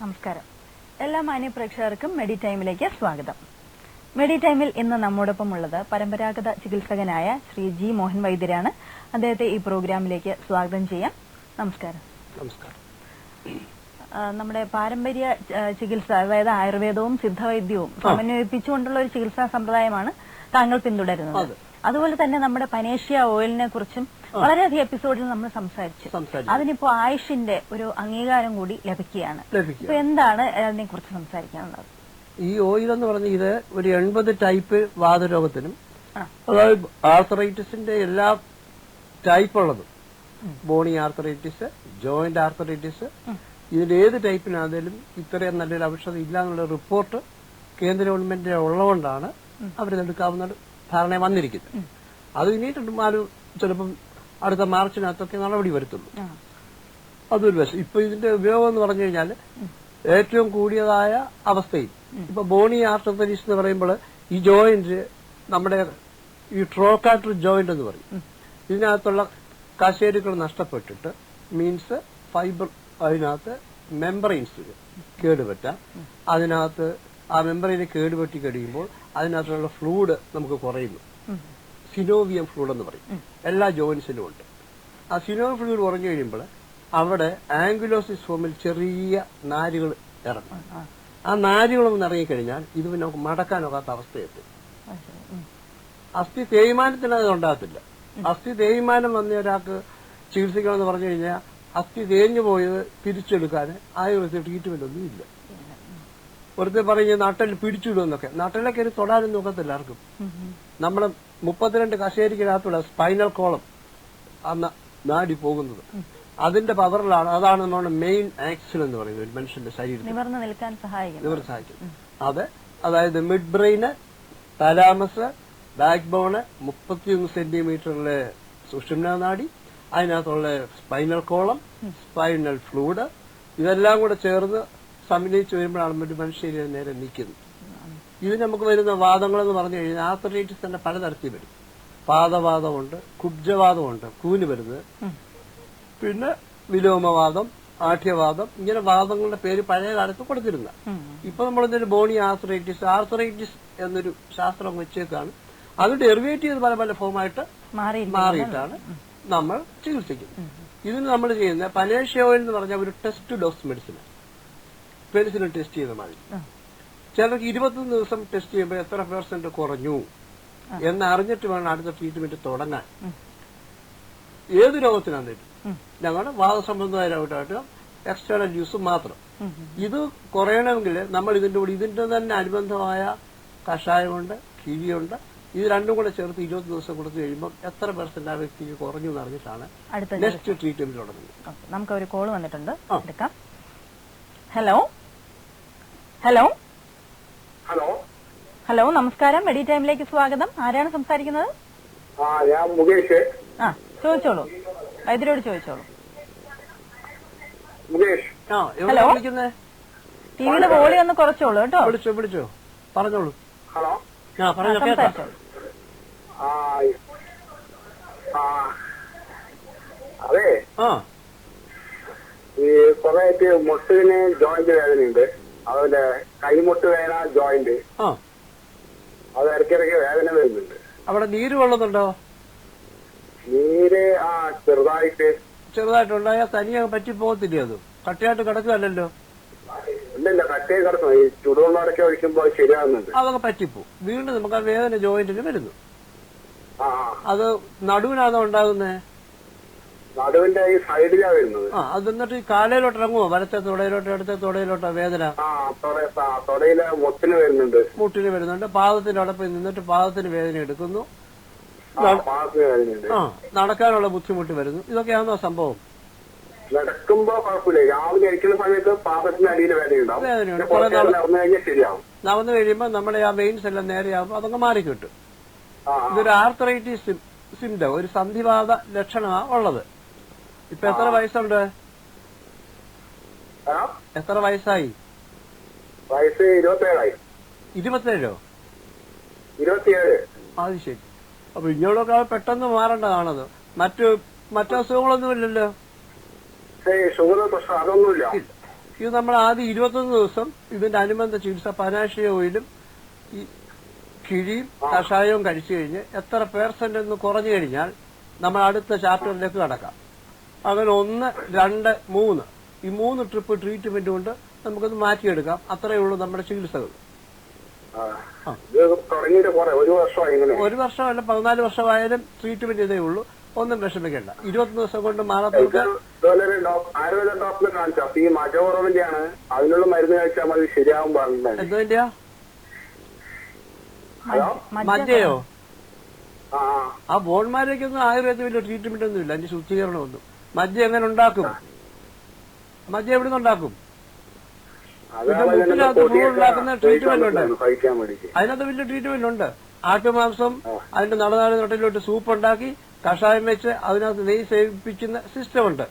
നമസ്കാരം. എല്ലാ മാന്യ പ്രേക്ഷകർക്കും മെഡി ടൈമിലേക്ക് സ്വാഗതം. മെഡി ടൈമിൽ ഇന്ന് നമ്മോടൊപ്പം ഉള്ളത് പരമ്പരാഗത ചികിത്സകനായ ശ്രീ ജി മോഹൻ വൈദ്യരാണ്. അദ്ദേഹത്തെ ഈ പ്രോഗ്രാമിലേക്ക് സ്വാഗതം ചെയ്യാം. നമസ്കാരം. നമസ്കാരം. നമ്മുടെ പാരമ്പര്യ ചികിത്സ, അതായത് ആയുർവേദവും സിദ്ധവൈദ്യവും സമന്വയിപ്പിച്ചുകൊണ്ടുള്ള ഒരു ചികിത്സാ സമ്പ്രദായമാണ് താങ്കൾ പിന്തുടരുന്നത്. അതുപോലെ തന്നെ നമ്മുടെ പനേഷ്യ ഓയിലിനെ കുറിച്ചും വളരെയധികം എപ്പിസോഡിൽ നമ്മൾ സംസാരിച്ചു. അതിനിപ്പോ ആയുഷിന്റെ ഒരു അംഗീകാരം കൂടി ലഭിക്കുകയാണ്. ഇപ്പൊ എന്താണ് അതിനെ കുറിച്ച് സംസാരിക്കാനുള്ളത്? ഈ ഓയിൽ എന്ന് പറഞ്ഞ ഇത് ഒരു 80 ടൈപ്പ് വാതരോഗത്തിനും, അതായത് ആർത്തറൈറ്റിസിന്റെ എല്ലാ ടൈപ്പ് ഉള്ളതും, ബോണി ആർത്തറൈറ്റിസ്, ജോയിന്റ് ആർത്തറൈറ്റിസ്, ഇതിന്റെ ഏത് ടൈപ്പിനാണെങ്കിലും ഇത്രയും നല്ലൊരു ഔഷധം ഇല്ല എന്നുള്ള റിപ്പോർട്ട് കേന്ദ്ര ഗവൺമെന്റ് ഉള്ളതുകൊണ്ടാണ് അവരിതെടുക്കാവുന്ന ധാരണ വന്നിരിക്കുന്നത്. അത് ഇനിയിട്ടും ചിലപ്പം അടുത്ത മാർച്ചിനകത്തൊക്കെ നടപടി വരുത്തുള്ളൂ. അതൊരു വശം. ഇപ്പൊ ഇതിന്റെ ഉപയോഗം എന്ന് പറഞ്ഞു കഴിഞ്ഞാൽ ഏറ്റവും കൂടിയതായ അവസ്ഥയിൽ ഇപ്പൊ ബോണി ആർത്തറൈറ്റിസ് എന്ന് പറയുമ്പോൾ ഈ ജോയിന്റ് നമ്മുടെ ഈ ട്രോക്കാറ്റർ ജോയിന്റ് എന്ന് പറയും. ഇതിനകത്തുള്ള കശേരുക്കൾ നഷ്ടപ്പെട്ടിട്ട് മീൻസ് ഫൈബർ, അതിനകത്ത് മെമ്പറൈൻസ് കേടുപറ്റാം. അതിനകത്ത് ആ മെമ്പറൈനെ കേടുപറ്റി കഴിയുമ്പോൾ അതിനകത്തുള്ള ഫ്ലൂയിഡ് നമുക്ക് കുറയുന്നു. സിനോവിയം ഫ്ലൂയിഡ് എന്ന് പറയും. എല്ലാ ജോയിന്റ്സിലും ഉണ്ട്. ആ സിനോവിയം ഫ്ലൂയിഡ് കുറഞ്ഞു കഴിയുമ്പോൾ അവിടെ ആംഗുലോസിസ് ഫോമിൽ ചെറിയ നാരുകൾ ഇറങ്ങും. ആ നാരുകളൊന്നും ഇറങ്ങിക്കഴിഞ്ഞാൽ ഇത് നമുക്ക് മടക്കാനൊക്കാത്ത അവസ്ഥയെത്തും. അസ്ഥി തേയ്മാനത്തിന് അത് ഉണ്ടാകത്തില്ല. അസ്ഥി തേയ്മാനം വന്ന ഒരാൾക്ക് ചികിത്സിക്കണമെന്ന് പറഞ്ഞു കഴിഞ്ഞാൽ അസ്ഥി തേഞ്ഞു പോയത് തിരിച്ചെടുക്കാൻ ആയുർവേദ ട്രീറ്റ്മെന്റ് ഒന്നും ഇല്ല. വെറുതെ പറഞ്ഞ് നട്ടൽ പിടിച്ചിടുമെന്നൊക്കെ, നട്ടലൊക്കെ ഒരു തൊടാനും നോക്കത്തില്ല ആർക്കും. നമ്മുടെ 32 കശേരിക്കകത്തുള്ള സ്പൈനൽ കോളം നാടി പോകുന്നത് അതിന്റെ പവറിലാണ്. അതാണ് നമ്മുടെ മെയിൻ ആക്ഷൻ എന്ന് പറയുന്നത് ഒരു മനുഷ്യന്റെ ശരീരത്തിൽ നിവർന്ന് നിൽക്കാൻ സഹായിക്കും. അതായത് മിഡ് ബ്രെയിന്, തലാമസ്, ബാക്ക് ബോണ്, 31 സെന്റിമീറ്ററിലെ സുഷുമ്നാ നാഡി, അതിനകത്തുള്ള സ്പൈനൽ കോളം, സ്പൈനൽ ഫ്ലൂയിഡ്, ഇതെല്ലാം കൂടെ ചേർന്ന് സമന്വയിച്ച് വരുമ്പോഴാണ് ഒരു മനുഷ്യരെ നേരെ നിൽക്കുന്നത്. ഇത് നമുക്ക് വരുന്ന വാദങ്ങളെന്ന് പറഞ്ഞു കഴിഞ്ഞാൽ ആർത്തറൈറ്റിസ് തന്നെ പലതരത്തിൽ വരും. പാദവാദമുണ്ട്, കുബ്ജവാദമുണ്ട്, കൂന് വരുന്നത്, പിന്നെ വിലോമവാദം, ആഠ്യവാദം, ഇങ്ങനെ വാദങ്ങളുടെ പേര് പഴയ കാലത്ത് കൊടുത്തിരുന്ന. ഇപ്പൊ നമ്മളൊരു ബോണി ആർത്തറൈറ്റിസ് എന്നൊരു ശാസ്ത്രം വെച്ചേക്കാണ്. അത് ഡെറിവേറ്റ് ചെയ്ത് പല പല ഫോമായിട്ട് മാറിയിട്ടാണ് നമ്മൾ ചികിത്സിക്കുന്നത്. ഇതിന് നമ്മൾ ചെയ്യുന്ന പനേഷ്യ ഓയിൽ എന്ന് പറഞ്ഞാൽ ഒരു ടെസ്റ്റ് ഡോസ് മെഡിസിൻ ടെസ്റ്റ് ചെയ്ത മാതിരി. ചിലർക്ക് 21 ദിവസം ടെസ്റ്റ് ചെയ്യുമ്പോൾ എത്ര % കുറഞ്ഞു എന്നറിഞ്ഞിട്ട് വേണം അടുത്ത ട്രീറ്റ്മെന്റ് തുടങ്ങാൻ. ഏത് രോഗത്തിനാണെങ്കിലും ഞങ്ങളുടെ വാദസംബന്ധമായ രോഗമായിട്ട് എക്സ്റ്റേണൽ യൂസ് മാത്രം. ഇത് കുറയണമെങ്കിൽ നമ്മൾ ഇതിന്റെ തന്നെ അനുബന്ധമായ കഷായമുണ്ട്, കിഴിയുണ്ട്, ഇത് രണ്ടും കൂടെ ചേർത്ത് 20 ദിവസം കൊടുത്തു കഴിയുമ്പോൾ എത്ര % ആ വ്യക്തിക്ക് കുറഞ്ഞു എന്നറിഞ്ഞിട്ടാണ് നെക്സ്റ്റ് ട്രീറ്റ്മെന്റ് തുടങ്ങുന്നത്. നമുക്ക് ഒരു കോൾ വന്നിട്ടുണ്ട്, എടുക്കാം. ഹലോ ഹലോ ഹലോ ഹലോ നമസ്കാരം. മെഡി ടൈമിലേക്ക് സ്വാഗതം. ആരാണ് സംസാരിക്കുന്നത്? ഞാൻ മുകേഷ്. ചോദിച്ചോളൂ, വൈദ്യരോട് ചോദിച്ചോളൂ. മുകേഷ്. ഹലോ, ടിവിയുടെ വോളിയം ഒന്ന് കുറച്ചോളൂ കേട്ടോ. വിളിച്ചോ പറഞ്ഞോളൂ. ഹലോ, സംസാരിച്ചോളൂ. അതെ, ഈ കൊറേയായിട്ട് മുട്ടിന് ജോയിന്റ് വേദനയുണ്ട്. അതുപോലെ കൈമുട്ട് വേദന, ജോയിന്റ്, അത് ഇടയ്ക്കിടയ്ക്ക് വേദന വരുന്നുണ്ട്. അവിടെ നീര് കൊള്ളുന്നുണ്ടോ? നീര് ചെറുതായിട്ടുണ്ടായാൽ തനിയെ പറ്റി പോകത്തില്ലേ? അത് കട്ടിയായിട്ട് കിടക്കുകയല്ലോ. ഇല്ല, കട്ടയെ കിടക്കണം. ഈ ചുടുവെള്ളമൊക്കെ ഒഴിക്കുമ്പോൾ ശരിയാകുന്നുണ്ട്. അതൊക്കെ പറ്റിപ്പോ വീണ്ടും നമുക്ക് ആ വേദന ജോയിന്റിന് വരുന്നു. അത് നടുവിനാണോ ഉണ്ടാകുന്നേ? നടുവിന്റെ ഈ സൈഡിലാണ് വരുന്നത്. അത് എന്നിട്ട് ഈ കാലയിലോട്ട് ഇറങ്ങുമോ? വലത്തെ തുടയിലോട്ടോ ഇടത്തെ തുടയിലോട്ടോ വേദന? തൊടയില് മുട്ടിന് വരുന്നുണ്ട്. പാദത്തിന്റെ അടപ്പിൽ നിന്നിട്ട് പാദത്തിന് വേദന എടുക്കുന്നു. നടക്കാനുള്ള ബുദ്ധിമുട്ട് വരുന്നു. ഇതൊക്കെയാണോ സംഭവം? നടക്കുമ്പോ കുഴപ്പമില്ല. രാവിലെ കഴിക്കുന്ന സമയത്ത് പാദത്തിന്റെ അടിയിൽ വേദനയുണ്ടാവും. നടന്നു കഴിയുമ്പോൾ നമ്മുടെ ആ വെയിൻസ് എല്ലാം നേരെയാകുമ്പോൾ അതങ്ങ് മാറിക്കിട്ടും. ഇതൊരു ആർത്തറൈറ്റിസ് സിംറ്റം, ഒരു സന്ധിവാത ലക്ഷണമാണ് ഉള്ളത്. ഇപ്പൊ എത്ര വയസ്സുണ്ട്? എത്ര വയസ്സായി? വയസ്സ് 27. 27? 27. അത് ശരി. അപ്പൊ ഇങ്ങോട്ടൊക്കെ പെട്ടെന്ന് മാറേണ്ടതാണത്. മറ്റു അസുഖങ്ങളൊന്നുമില്ലല്ലോ? ഷുഗർ പ്രശ്നം അതൊന്നുമില്ല. ഇത് നമ്മൾ ആദ്യം 21 ദിവസം ഇതിന്റെ അനുബന്ധ ചികിത്സ പനാഷിയ ഓയിലും ഈ കിഴിയും കഷായവും കഴിച്ചു കഴിഞ്ഞ് എത്ര % എന്ന് കുറഞ്ഞു കഴിഞ്ഞാൽ നമ്മൾ അടുത്ത ചാപ്റ്ററിലേക്ക് കടക്കാം. അങ്ങനെ 1, 2, 3 ഈ 3 ട്രിപ്പ് ട്രീറ്റ്മെന്റ് കൊണ്ട് നമുക്കത് മാറ്റിയെടുക്കാം. അത്രയേ ഉള്ളൂ നമ്മുടെ ചികിത്സകൾ. ഒരു വർഷമല്ല 14 വർഷമായാലും ട്രീറ്റ്മെന്റ് ഇതേ ഉള്ളൂ. ഒന്നും വിഷമിക്കേണ്ട. 21 ദിവസം കൊണ്ട് മാറാത്തവർക്ക് ആയുർവേദ ഡോക്ടറെ കാണിച്ചു. അപ്പൊ ഈ മജോറവിന്റെയാണ് അതിനുള്ള മരുന്ന് കഴിച്ചാൽ മതി ശരിയാവും പറഞ്ഞത്. എന്തിന്റെയാ? മജ്ജയോ? ആ ബോൺമാരേക്കൊന്നും ആയുർവേദ വലിയ ട്രീറ്റ്മെന്റ് ഒന്നും ഇല്ല. അതിന്റെ ശുദ്ധീകരണമൊന്നും. മജ്ജ എങ്ങനെ ഉണ്ടാക്കും? മജ്ജ എവിടെ നിന്ന് ഉണ്ടാക്കും? മുട്ടിനകത്ത് ഉണ്ടാക്കുന്ന ട്രീറ്റ്മെന്റ് ഉണ്ട്. അതിനകത്ത് വലിയ ട്രീറ്റ്മെന്റ് ഉണ്ട്. ആട്ടുമാംസം അതിന്റെ നടുനാട്ടിലോട്ട് സൂപ്പ് ഉണ്ടാക്കി കഷായം വെച്ച് അതിനകത്ത് നെയ്യ് സേവിപ്പിക്കുന്ന സിസ്റ്റം ഉണ്ട്.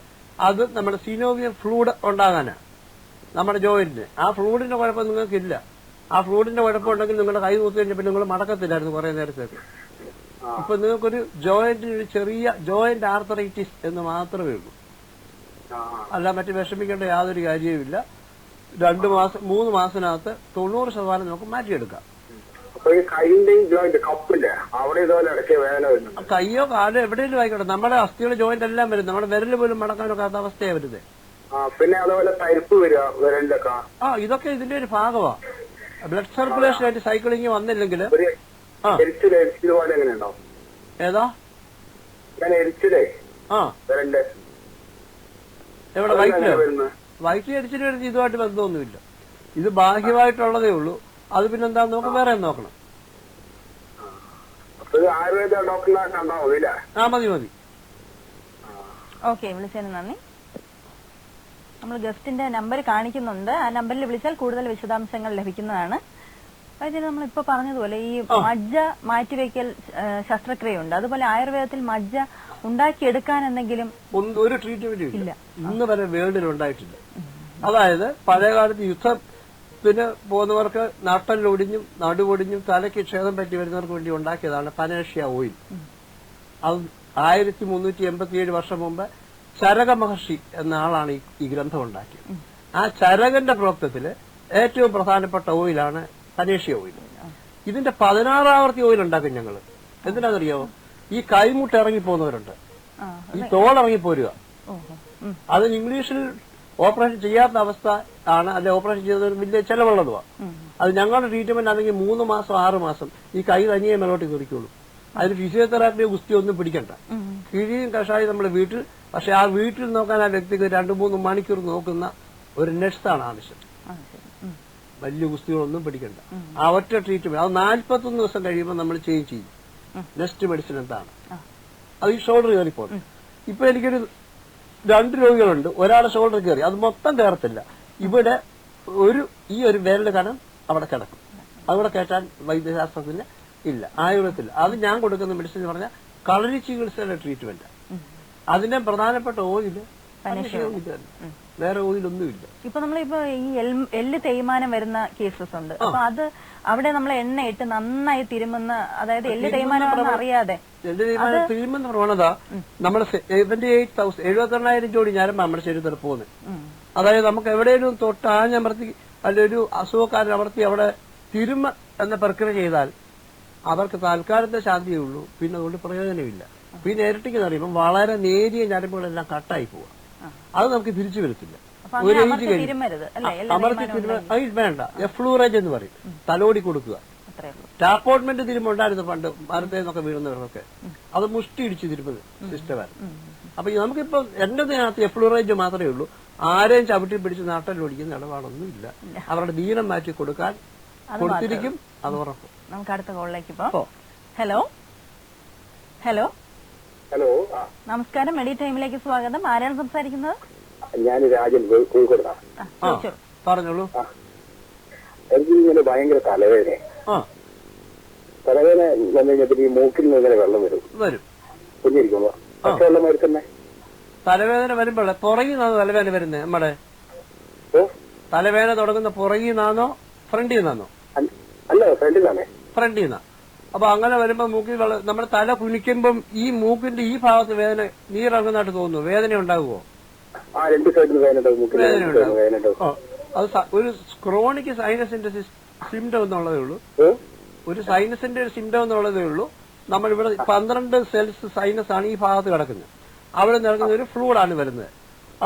അത് നമ്മുടെ സിനോവിയം ഫ്ലൂയിഡ് ഉണ്ടാകാനാണ് നമ്മുടെ ജോയിന്റിന്. ആ ഫ്ലൂയിഡിന്റെ കുഴപ്പം നിങ്ങൾക്കില്ല. ആ ഫ്ലൂയിഡിന്റെ കുഴപ്പമുണ്ടെങ്കിൽ നിങ്ങളുടെ കൈ തൂത്ത് കഴിഞ്ഞപ്പോൾ നിങ്ങൾ മടക്കത്തില്ലായിരുന്നു കുറെ നേരത്തേക്ക്. ഇപ്പൊ നിങ്ങൾക്കൊരു ജോയിന്റിന് ഒരു ചെറിയ ജോയിന്റ് ആർത്തറൈറ്റിസ് എന്ന് മാത്രമേ ഉള്ളൂ. അല്ല മറ്റു വിഷമിക്കേണ്ട യാതൊരു കാര്യവുമില്ല. 2 മാസം 3 മാസത്തിനകത്ത് 90% നമുക്ക് മാറ്റിയെടുക്കാം. കയ്യോ കാലോ എവിടെയെങ്കിലും ആയിക്കോട്ടെ, നമ്മുടെ അസ്ഥിയുടെ ജോയിന്റ് എല്ലാം വരും. നമ്മുടെ വിരല് പോലും മടക്കാനൊക്കാത്ത അവസ്ഥയാണ് വരുന്നത്. പിന്നെ അതുപോലെ തരിപ്പ് വരിക വിരലിലൊക്കെ. ഇതൊക്കെ ഇതിന്റെ ഒരു ഭാഗമാണ്. ബ്ലഡ് സർക്കുലേഷൻ ആയിട്ട് സൈക്ലിംഗ് വന്നില്ലെങ്കിൽ ഏതാ എവിടെ വയറ്റിൽ എരിച്ചിൽ വരുന്ന ഇതുമായിട്ട് ബന്ധമൊന്നുമില്ല. ഇത് ബാഹ്യമായിട്ടുള്ളതേ ഉള്ളൂ. അത് പിന്നെന്താ നമുക്ക് വേറെ നോക്കണം. ആയുർവേദ ഡോക്ടറിനെ കണ്ടാ മതി. മതി. ഓക്കെ, വിളിച്ചതിന് നന്ദി. നമ്മൾ ഗസ്റ്റിന്റെ നമ്പർ കാണിക്കുന്നുണ്ട്. ആ നമ്പറിൽ വിളിച്ചാൽ കൂടുതൽ വിശദാംശങ്ങൾ ലഭിക്കുന്നതാണ്. അതായത് നമ്മളിപ്പോ പറഞ്ഞതുപോലെ ഈ മജ്ജ മാറ്റിവെക്കൽ ശസ്ത്രക്രിയയുണ്ട്. അതുപോലെ ആയുർവേദത്തിൽ മജ്ജ ഉണ്ടാക്കിയെടുക്കാൻ എന്തെങ്കിലും ഒരു ട്രീറ്റ്മെന്റ് ഇല്ല, ഇന്ന് വരെ വേൾഡിൽ ഉണ്ടായിട്ടില്ല. അതായത് പഴയകാലത്ത് യുദ്ധത്തിന് പോകുന്നവർക്ക് നട്ടലൊടിഞ്ഞും നടുവൊടിഞ്ഞും തലയ്ക്ക് ക്ഷേതം പറ്റി വരുന്നവർക്ക് വേണ്ടി ഉണ്ടാക്കിയതാണ് പനേഷ്യ ഓയിൽ. അത് 1387 വർഷം മുമ്പ് ചരക മഹർഷി എന്ന ആളാണ് ഈ ഗ്രന്ഥം ഉണ്ടാക്കിയത്. ആ ചരകന്റെ പ്രവൃത്തില് ഏറ്റവും പ്രധാനപ്പെട്ട ഓയിലാണ് പനേഷ്യ ഓയിൽ. ഇതിന്റെ 16 ആവർത്തി ഓയിൽ ഉണ്ടാക്കും ഞങ്ങള്. എന്തിനാണെന്നറിയാമോ? ഈ കൈമുട്ട് ഇറങ്ങിപ്പോകുന്നവരുണ്ട്, ഈ തോളിറങ്ങിപ്പോരുക. അത് ഇംഗ്ലീഷിൽ ഓപ്പറേഷൻ ചെയ്യാത്ത അവസ്ഥ ആണ്. അല്ലെ ഓപ്പറേഷൻ ചെയ്തത് വലിയ ചെലവുള്ളതുമാണ്. അത് ഞങ്ങളുടെ ട്രീറ്റ്മെന്റ് ആണെങ്കിൽ 3 മാസം 6 മാസം ഈ കൈ തനിയെ മേലോട്ട് കയറിക്കോളൂ. അതിന് ഫിസിയോതെറാപ്പി ഗുസ്തി ഒന്നും പിടിക്കണ്ട. കിഴിയും കഷായും നമ്മുടെ വീട്ടിൽ. പക്ഷെ ആ വീട്ടിൽ നോക്കാൻ ആ വ്യക്തിക്ക് 2-3 മണിക്കൂർ നോക്കുന്ന ഒരു നഴ്സാണ് ആവശ്യം. വലിയ ഗുസ്തികളൊന്നും പിടിക്കണ്ട. ആ ഒറ്റ ട്രീറ്റ്മെന്റ് അത് 41 ദിവസം കഴിയുമ്പോൾ നമ്മൾ ചെയ്യും. നെക്സ്റ്റ് മെഡിസിൻ എന്താണ്? അത് ഈ ഷോൾഡർ കയറിപ്പോകും. ഇപ്പൊ എനിക്കൊരു 2 രോഗികളുണ്ട്. ഒരാളെ ഷോൾഡർ കയറി, അത് മൊത്തം കയറത്തില്ല. ഇവിടെ ഈ ഒരു വിരല് കനം അവിടെ കിടക്കും. അവിടെ കയറ്റാൻ വൈദ്യശാസ്ത്രത്തിന് ഇല്ല, ആയുർവേദത്തില്ല. അത് ഞാൻ കൊടുക്കുന്ന മെഡിസിൻ എന്ന് പറഞ്ഞാൽ കളരി ചികിത്സയുടെ ട്രീറ്റ്മെന്റ്. അതിന്റെ പ്രധാനപ്പെട്ട ഓയില് വേറെ ഓയിലൊന്നുമില്ല. ഇപ്പൊ നമ്മളിപ്പോ ഈ എല്ല് തേയ്മാനം വരുന്ന കേസസ് ഉണ്ട്. അപ്പൊ അത് അവിടെ നമ്മൾ എണ്ണയിട്ട് നന്നായി തിരുമുന്ന, അതായത് എല്ല് തേയ്മാനം അറിയാതെ എല്ല് തേയ്മാനം തിരുമുന്ന പ്രവണത നമ്മൾ 78,000 ജോഡി ഞരമ്പ് നമ്മുടെ ശരീരത്തിൽ പോകുന്നത്. അതായത് നമുക്ക് എവിടെയെങ്കിലും തൊട്ട് ആഞ്ഞമർത്തി അല്ലൊരു അസുഖക്കാരൻ അമർത്തി അവിടെ തിരുമ എന്ന പ്രക്രിയ ചെയ്താൽ അവർക്ക് താൽക്കാലത്തെ ശാന്തിയേ ഉള്ളൂ. പിന്നെ അതുകൊണ്ട് പ്രയോജനമില്ല. പിന്നെ ഇരട്ടിക്ക് അറിയുമ്പോൾ വളരെ നേരിയ ഞരമ്പുകളെല്ലാം കട്ടായി പോവുക. അത് നമുക്ക് തിരിച്ചു വരത്തില്ല. ഒരു ഏജ് അമർത്തി വേണ്ട. എഫ്ലൂറേജ് എന്ന് പറയും, തലോടി കൊടുക്കുക. ടാപ്പോട്ട്മെന്റ് തിരുമുണ്ടായിരുന്നു പണ്ട് മരത്തേന്നൊക്കെ വീഴുന്നവർക്കൊക്കെ. അത് മുഷ്ടി ഇടിച്ച് തിരുമ്പത് സിസ്റ്റമായിരുന്നു. അപ്പൊ നമുക്കിപ്പോ എന്റെ ഇതിനകത്ത് എഫ്ലൂറേജ് മാത്രമേ ഉള്ളൂ. ആരെയും ചവിട്ടി പിടിച്ച് നാട്ടിലൊടിക്കുന്ന ഇടപാടൊന്നുമില്ല. അവരുടെ ദീനം മാറ്റി കൊടുക്കാൻ കൊടുത്തിരിക്കും, അത് ഉറപ്പ്. നമുക്ക് അടുത്ത കോളിലേക്ക് പോ. ഹലോ ഹലോ ഹലോ, നമസ്കാരം. മെഡി ടൈമിലേക്ക് സ്വാഗതം. ആരാണ് സംസാരിക്കുന്നത്? ഞാൻ രാജൻ, കോഴിക്കോട്. പറഞ്ഞോളൂ. എനിക്ക് ഭയങ്കര തലവേദന വന്നു കഴിഞ്ഞാൽ ഈ മൂക്കിൽ നിന്ന് ഇങ്ങനെ വെള്ളം വരും കുഞ്ഞിരിക്കുമ്പോ. വെള്ളം വരുത്തന്നെ തലവേദന വരുമ്പോഴേ പുറകിന്നാണോ തലവേദന വരുന്നത്? നമ്മുടെ തലവേദന തുടങ്ങുന്ന പുറകിന്നാണോ ഫ്രണ്ടിൽ നിന്നാണോ? അല്ല, ഫ്രണ്ടിൽ നിന്നാ. അപ്പൊ അങ്ങനെ വരുമ്പോ മൂക്കിൽ നമ്മുടെ തല കുനിക്കുമ്പം ഈ മൂക്കിന്റെ ഈ ഭാഗത്ത് വേദന നീരിറങ്ങുന്നതായിട്ട് തോന്നുന്നു. വേദന ഉണ്ടാകുമോ? ആ 2 സൈഡിൽ വേദനയുണ്ടാവും, മുക്കിൽ വേദനയുണ്ടാവും. അത് ഒരു ക്രോണിക് സൈനസിന്റെ സിംറ്റം എന്നുള്ളതേ ഉള്ളൂ. ഒരു സൈനസിന്റെ ഒരു സിംറ്റം എന്നുള്ളതേ ഉള്ളൂ. നമ്മളിവിടെ 12 സെൽസ് സൈനസ് ആണ് ഈ ഭാഗത്ത് കിടക്കുന്നത്. അവിടെ നടക്കുന്ന ഒരു ഫ്ലൂയിഡാണ് വരുന്നത്.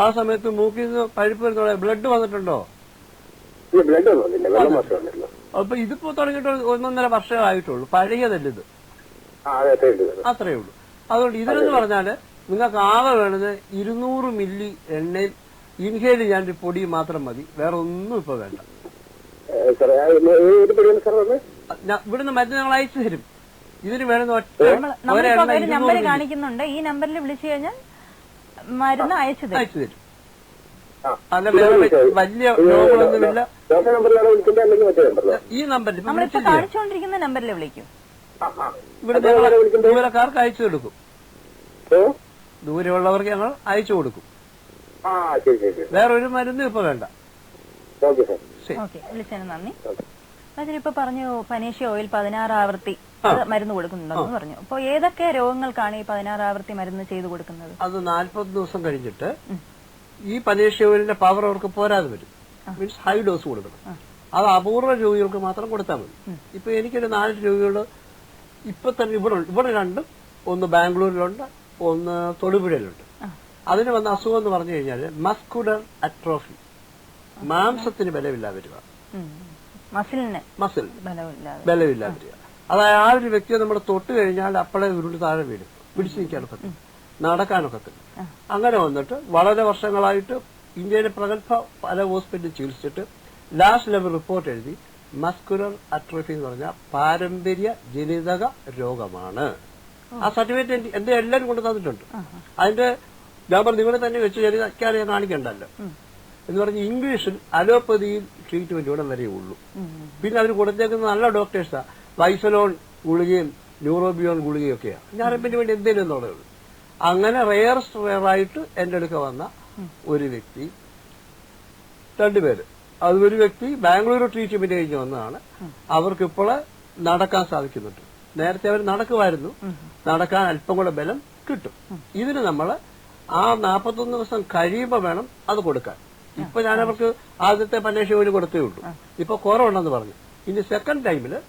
ആ സമയത്ത് മൂക്കിൽ നിന്ന് പഴുപ്പ് വരുന്ന ബ്ലഡ് വന്നിട്ടുണ്ടോ? അപ്പൊ ഇതിപ്പോ തുടങ്ങിയിട്ട് 1.5 വർഷമായിട്ടുള്ളൂ. പഴയതല്ല ഇത്, അത്രയേ ഉള്ളൂ. അതുകൊണ്ട് ഇതിനെന്ന് പറഞ്ഞാല് നിങ്ങൾക്ക് ആകെ വേണ്ടത് 200 മില്ലി എണ്ണയിൽ ഇൻഹേൽ ചെയ്യാൻ പൊടി മാത്രം മതി, വേറെ ഒന്നും ഇപ്പൊ വേണ്ട. ഇവിടുന്ന് മരുന്ന് ഞങ്ങൾ അയച്ചു തരും. ഇതിന് വേണമെന്ന് നമ്പർ കാണിക്കുന്നുണ്ട്. ഈ നമ്പറിൽ വിളിച്ചു കഴിഞ്ഞാൽ മരുന്ന് അയച്ചു തരും. അല്ല വലിയ രോഗങ്ങളൊന്നുമില്ല. ഈ നമ്പറിൽ നമ്മളിപ്പോ കാണിച്ചുകൊണ്ടിരിക്കുന്ന നമ്പറിൽ വിളിക്കും. ഇവിടെ ദൂരക്കാർക്ക് അയച്ചു കൊടുക്കും. ദൂരെയുള്ളവർക്ക് ഞങ്ങൾ അയച്ചു കൊടുക്കും. വേറെ ഒരു മരുന്നും ഇപ്പൊ വേണ്ട. ഓക്കെ, വിളിച്ചതിന് നന്ദി. അതിനിപ്പോ പറഞ്ഞു പനേഷ്യ ഓയിൽ 16 ആവർത്തി മരുന്ന് കൊടുക്കുന്നുണ്ടെന്ന് പറഞ്ഞു. അപ്പൊ ഏതൊക്കെ രോഗങ്ങൾക്കാണ് ഈ 16 ആവർത്തി മരുന്ന് ചെയ്തു കൊടുക്കുന്നത്? അത് 40 ദിവസം കഴിഞ്ഞിട്ട് ഈ പനേഷ്യ ഓയിലിന്റെ പവർ അവർക്ക് പോരാതെ വരും. മീൻസ് ഹൈ ഡോസ് കൊടുക്കണം. അത് അപൂർവ രോഗികൾക്ക് മാത്രം കൊടുത്താൽ മതി. ഇപ്പൊ എനിക്കൊരു 4 രോഗികൾ ഇപ്പൊ തന്നെ ഇവിടെ 2, ഒന്ന് ബാംഗ്ലൂരിലുണ്ട്, ഒന്ന് തൊടുപുഴയിലുണ്ട്. അതിന് വന്ന അസുഖം എന്ന് പറഞ്ഞു കഴിഞ്ഞാൽ മസ്കുലർ അട്രോഫി, മാംസത്തിന് ബലമില്ലാതെ വരിക, മസിൽ ബലമില്ലാതെ വരിക. അതായത് ആ ഒരു വ്യക്തിയെ നമ്മൾ തൊട്ട് കഴിഞ്ഞാൽ അപ്പോഴേ ഉരുണ്ട് താഴെ വീടും, പിടിച്ചു നിൽക്കാനൊക്കെ നടക്കാനൊക്കെ. അങ്ങനെ വന്നിട്ട് വളരെ വർഷങ്ങളായിട്ട് ഇന്ത്യയിലെ പ്രഗത്ഭ പല ഹോസ്പിറ്റലിൽ ചികിത്സിച്ചിട്ട് ലാസ്റ്റ് ലെവൽ റിപ്പോർട്ട് എഴുതി മസ്കുലർ അട്രോഫി എന്ന് പറഞ്ഞാൽ പാരമ്പര്യ ജനിതക രോഗമാണ്. ആ സർട്ടിഫിക്കറ്റ് എന്റെ എല്ലാവരും കൊണ്ട് തന്നിട്ടുണ്ട്. അതിന്റെ ഞാൻ പറഞ്ഞു നിങ്ങളെ തന്നെ വെച്ച് ശരിയാക്കാൻ ഞാൻ കാണിക്കണ്ടല്ലോ എന്ന് പറഞ്ഞ് ഇംഗ്ലീഷിൽ അലോപ്പതിയിൽ ട്രീറ്റ്മെന്റ് ഇവിടെ വരെ ഉള്ളൂ. പിന്നെ അവർ കൊടുത്തേക്കുന്ന നല്ല ഡോക്ടേഴ്സാ, വൈസലോൺ ഗുളികയും ന്യൂറോബിയോൺ ഗുളികയും ഒക്കെയാണ്. ഞാൻ പിന്നെ വേണ്ടി എന്തേലും എന്നുള്ളതേ ഉള്ളൂ. അങ്ങനെ റെയറായിട്ട് എന്റെ അടുക്ക വന്ന ഒരു വ്യക്തി, 2 പേര്. അത് ഒരു വ്യക്തി ബാംഗ്ലൂർ ട്രീറ്റ്മെന്റ് കഴിഞ്ഞ് വന്നതാണ്. അവർക്കിപ്പോൾ നടക്കാൻ സാധിക്കുന്നുണ്ട്. നേരത്തെ അവർ നടക്കുമായിരുന്നു, നടക്കാൻ അല്പം കൂടെ ബലം കിട്ടും. ഇതിന് നമ്മൾ ആ 41 ദിവസം കഴിയുമ്പോൾ വേണം അത് കൊടുക്കാൻ. ഇപ്പൊ ഞാനവർക്ക് ആദ്യത്തെ പനേഷ്യ ഓയിൽ കൊടുത്തേ ഉള്ളൂ. ഇപ്പൊ കുറവുണ്ടെന്ന് പറഞ്ഞു. ഇനി സെക്കൻഡ് ടൈമില്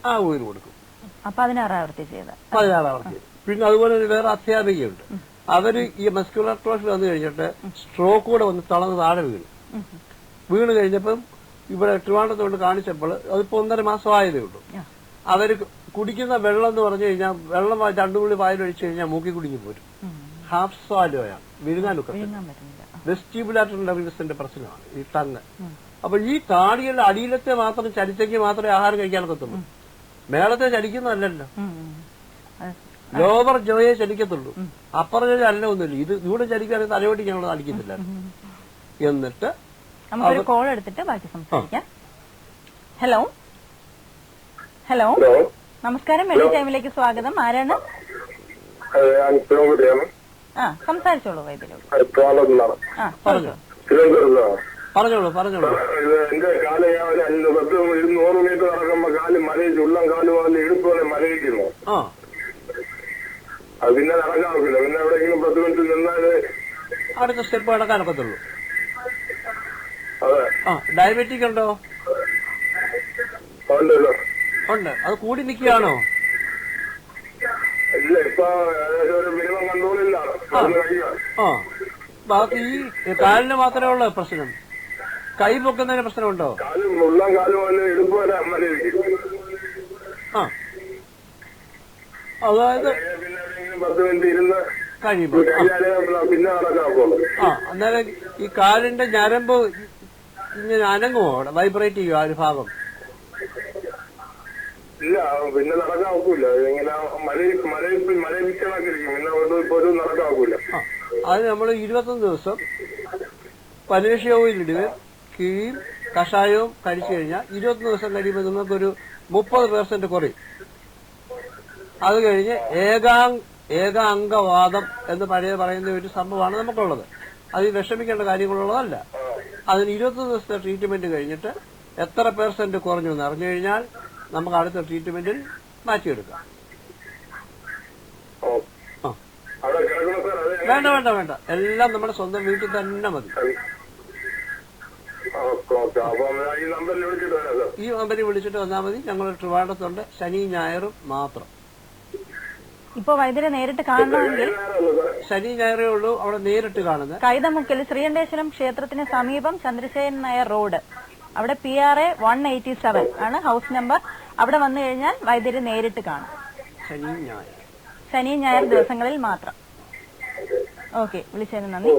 ആ ഓയിൽ കൊടുക്കും. 16 ആവർത്തി ചെയ്ത 16 ആവർത്തി. പിന്നെ അതുപോലെ വേറെ അധ്യാപികയുണ്ട്. അവര് ഈ മസ്കുലർ അട്രോഫി വന്നു കഴിഞ്ഞിട്ട് സ്ട്രോക്ക് കൂടെ വന്ന് തളർന്ന് താഴെ വീണ് കഴിഞ്ഞപ്പം ഇവിടെ ട്രിവാൻഡ്രത്ത് കൊണ്ട് കാണിച്ചപ്പോൾ അതിപ്പോ 1.5 മാസം ആയതേ ഉള്ളൂ. അവര് കുടിക്കുന്ന വെള്ളം എന്ന് പറഞ്ഞു കഴിഞ്ഞാൽ വെള്ളം 2 തുള്ളി വായിലൊഴിച്ചു കഴിഞ്ഞാൽ മൂക്കി കുടുങ്ങി പോരും. ഹാഫ് സ്വാലോയാണ്, വിഴുങ്ങാനൊക്കെ. വെസ്റ്റിബുലാറ്റർ നെർവസിന്റെ പ്രശ്നമാണ് ഈ ടങ്. അപ്പൊ ഈ താടിയുടെ അടിയിലത്തെ മാത്രം ചലിച്ചെങ്കിൽ മാത്രമേ ആഹാരം കഴിക്കാനൊക്കത്തുള്ളൂ. മേളത്തെ ചലിക്കുന്നതല്ലല്ലോ, ലോവർ ജോയെ ചലിക്കത്തുള്ളൂ. അപ്പുറം ജോയ അല്ല ഒന്നുമില്ല. ഇത് ഇവിടെ ചലിക്കുകയാണെങ്കിൽ തലയോട്ടി ഞങ്ങൾ അടിക്കത്തില്ല. എന്നിട്ട് നമുക്കൊരു കോൾ എടുത്തിട്ട് ബാക്കി സംസാരിക്കാം. ഹലോ ഹലോ, നമസ്കാരം. വെള്ളി ടൈമിലേക്ക് സ്വാഗതം. ആരാണ്? സംസാരിച്ചോളൂ വൈദ്യുതി. പറഞ്ഞോളൂ പറഞ്ഞോളൂ. എന്റെ കാല് 100 മീറ്റർ നടക്കുമ്പോ കാല് മരയിച്ചു, ഉള്ളം കാല് പോലെ ഇടുപ്പോലെ മരയിക്കുന്നു. അത് പിന്നെ നടക്കാറില്ല. പിന്നെ എവിടെയെങ്കിലും 10 മിനിറ്റ് നിന്നാല് അടുത്ത സ്റ്റെപ്പ് നടക്കാനൊക്കത്തുള്ളൂ. അതെ. ഡയബറ്റിക് ഉണ്ടോ? ഉണ്ടല്ലോ. ഉണ്ട്. അത് കൂടി നിൽക്കുകയാണോ? ഇല്ല, ഇപ്പൊ ഒരു മിനിമം കൺട്രോളിലാണ്. ബാക്കി ഈ കാലിന് മാത്രമേ ഉള്ളൂ പ്രശ്നം. കൈ പൊക്കുന്നതിന് പ്രശ്നമുണ്ടോ? കാലും ഉള്ളം കാലും പോലെ ഇടുപ്പോലെ മരയിക്കും. അതായത് പിന്നെ എവിടെയെങ്കിലും 10 മിനിറ്റ് ഇരുന്ന് കഴിയുമ്പോൾ പിന്നെ നടക്കാക്കുള്ളൂ. അന്നേരം ഈ കാലിന്റെ ഞരമ്പ് ഇങ്ങനെ അനങ്ങുമോ? അവിടെ വൈബ്രേറ്റ് ചെയ്യുമോ ആ ഒരു ഭാഗം? ഇല്ല, പിന്നെ നടക്കാക്കൂല. ഇങ്ങനെ മരയിപ്പിക്കണാക്കിരിക്കും. പിന്നെ ഇപ്പൊ ഒരു നടക്കാക്കൂല. അത് നമ്മൾ 21 ദിവസം പനേഷ്യ ഓയിലിടുകയും കീഴും കഷായവും കഴിച്ചു കഴിഞ്ഞാൽ 21 ദിവസം കഴിയുമ്പോൾ നിങ്ങൾക്കൊരു 30% കുറയും. അത് കഴിഞ്ഞ് ഏകാംഗവാദം എന്ന് പറയുന്ന ഒരു സംഭവമാണ് നമുക്കുള്ളത്. അത് വിഷമിക്കേണ്ട കാര്യങ്ങളുള്ളതല്ല. അതിന് 21 ദിവസത്തെ ട്രീറ്റ്മെന്റ് കഴിഞ്ഞിട്ട് എത്ര % കുറഞ്ഞു എന്ന് അറിഞ്ഞു കഴിഞ്ഞാൽ നമുക്ക് അടുത്ത ട്രീറ്റ്മെന്റിൽ മാറ്റിയെടുക്കാം. അവിടെ കിടക്കുന്ന സാർ, അതെ വേണ്ട വേണ്ട വേണ്ട, എല്ലാം നമ്മുടെ സ്വന്തം വീട്ടിൽ തന്നെ മതി. ഈ നമ്പറിൽ വിളിച്ചിട്ട് വന്നാൽ മതി. ഞങ്ങൾ ട്രിവാൻഡ്രത്തുണ്ട്, ശനി ഞായറും മാത്രം. ഇപ്പൊ വൈദ്യരെ നേരിട്ട് കാണണമെങ്കിൽ ശനി ഞായറേ ഉള്ളൂ അവിടെ നേരിട്ട് കാണുന്നത്. കൈതമുക്കിൽ ശ്രീകണ്ഠേശ്വരം ക്ഷേത്രത്തിന് സമീപം ചന്ദ്രശേഖരൻ നായർ റോഡ്, അവിടെ PRA 187 ആണ് ഹൗസ് നമ്പർ. അവിടെ വന്നു കഴിഞ്ഞാൽ വൈദ്യരെ നേരിട്ട് കാണും. ശനി ഞായർ ദിവസങ്ങളിൽ മാത്രം. ഓക്കെ, വിളിച്ചതിന് നന്ദി.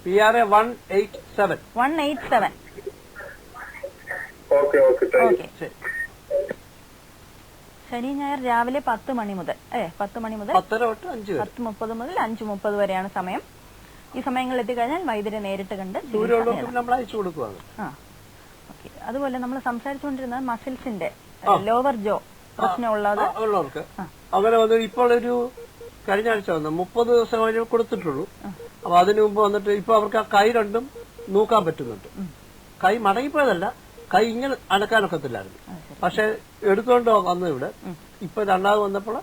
PRA 187. ഓക്കെ. ശനി ഞായർ രാവിലെ 10 മണി മുതൽ 10:30 മുതൽ 5:30 വരെയാണ് സമയം. ഈ സമയങ്ങളിൽ എത്തിക്കഴിഞ്ഞാൽ വൈദ്യരെ നേരിട്ട് കണ്ട് ഓക്കെ. അതുപോലെ നമ്മൾ സംസാരിച്ചുകൊണ്ടിരുന്നത് മസിൽസിന്റെ ലോവർ ജോ പ്രശ്നമുള്ളത് ഉള്ളവർക്ക് അങ്ങനെ വന്നു. ഇപ്പോൾ ഒരു കഴിഞ്ഞ ആഴ്ച വന്നു 30 ദിവസം കൊടുത്തിട്ടുള്ളൂ. അപ്പൊ അതിനു മുമ്പ് വന്നിട്ട് ഇപ്പൊ അവർക്ക് ആ കൈ രണ്ടും നോക്കാൻ പറ്റുന്നുണ്ട്. കൈ മടങ്ങിപ്പോയതല്ല, കൈ ഇങ്ങനെ അനക്കാനൊക്കത്തില്ലായിരുന്നു. പക്ഷെ എടുത്തുകൊണ്ട് വന്നു ഇവിടെ. ഇപ്പൊ രണ്ടാമത് വന്നപ്പോൾ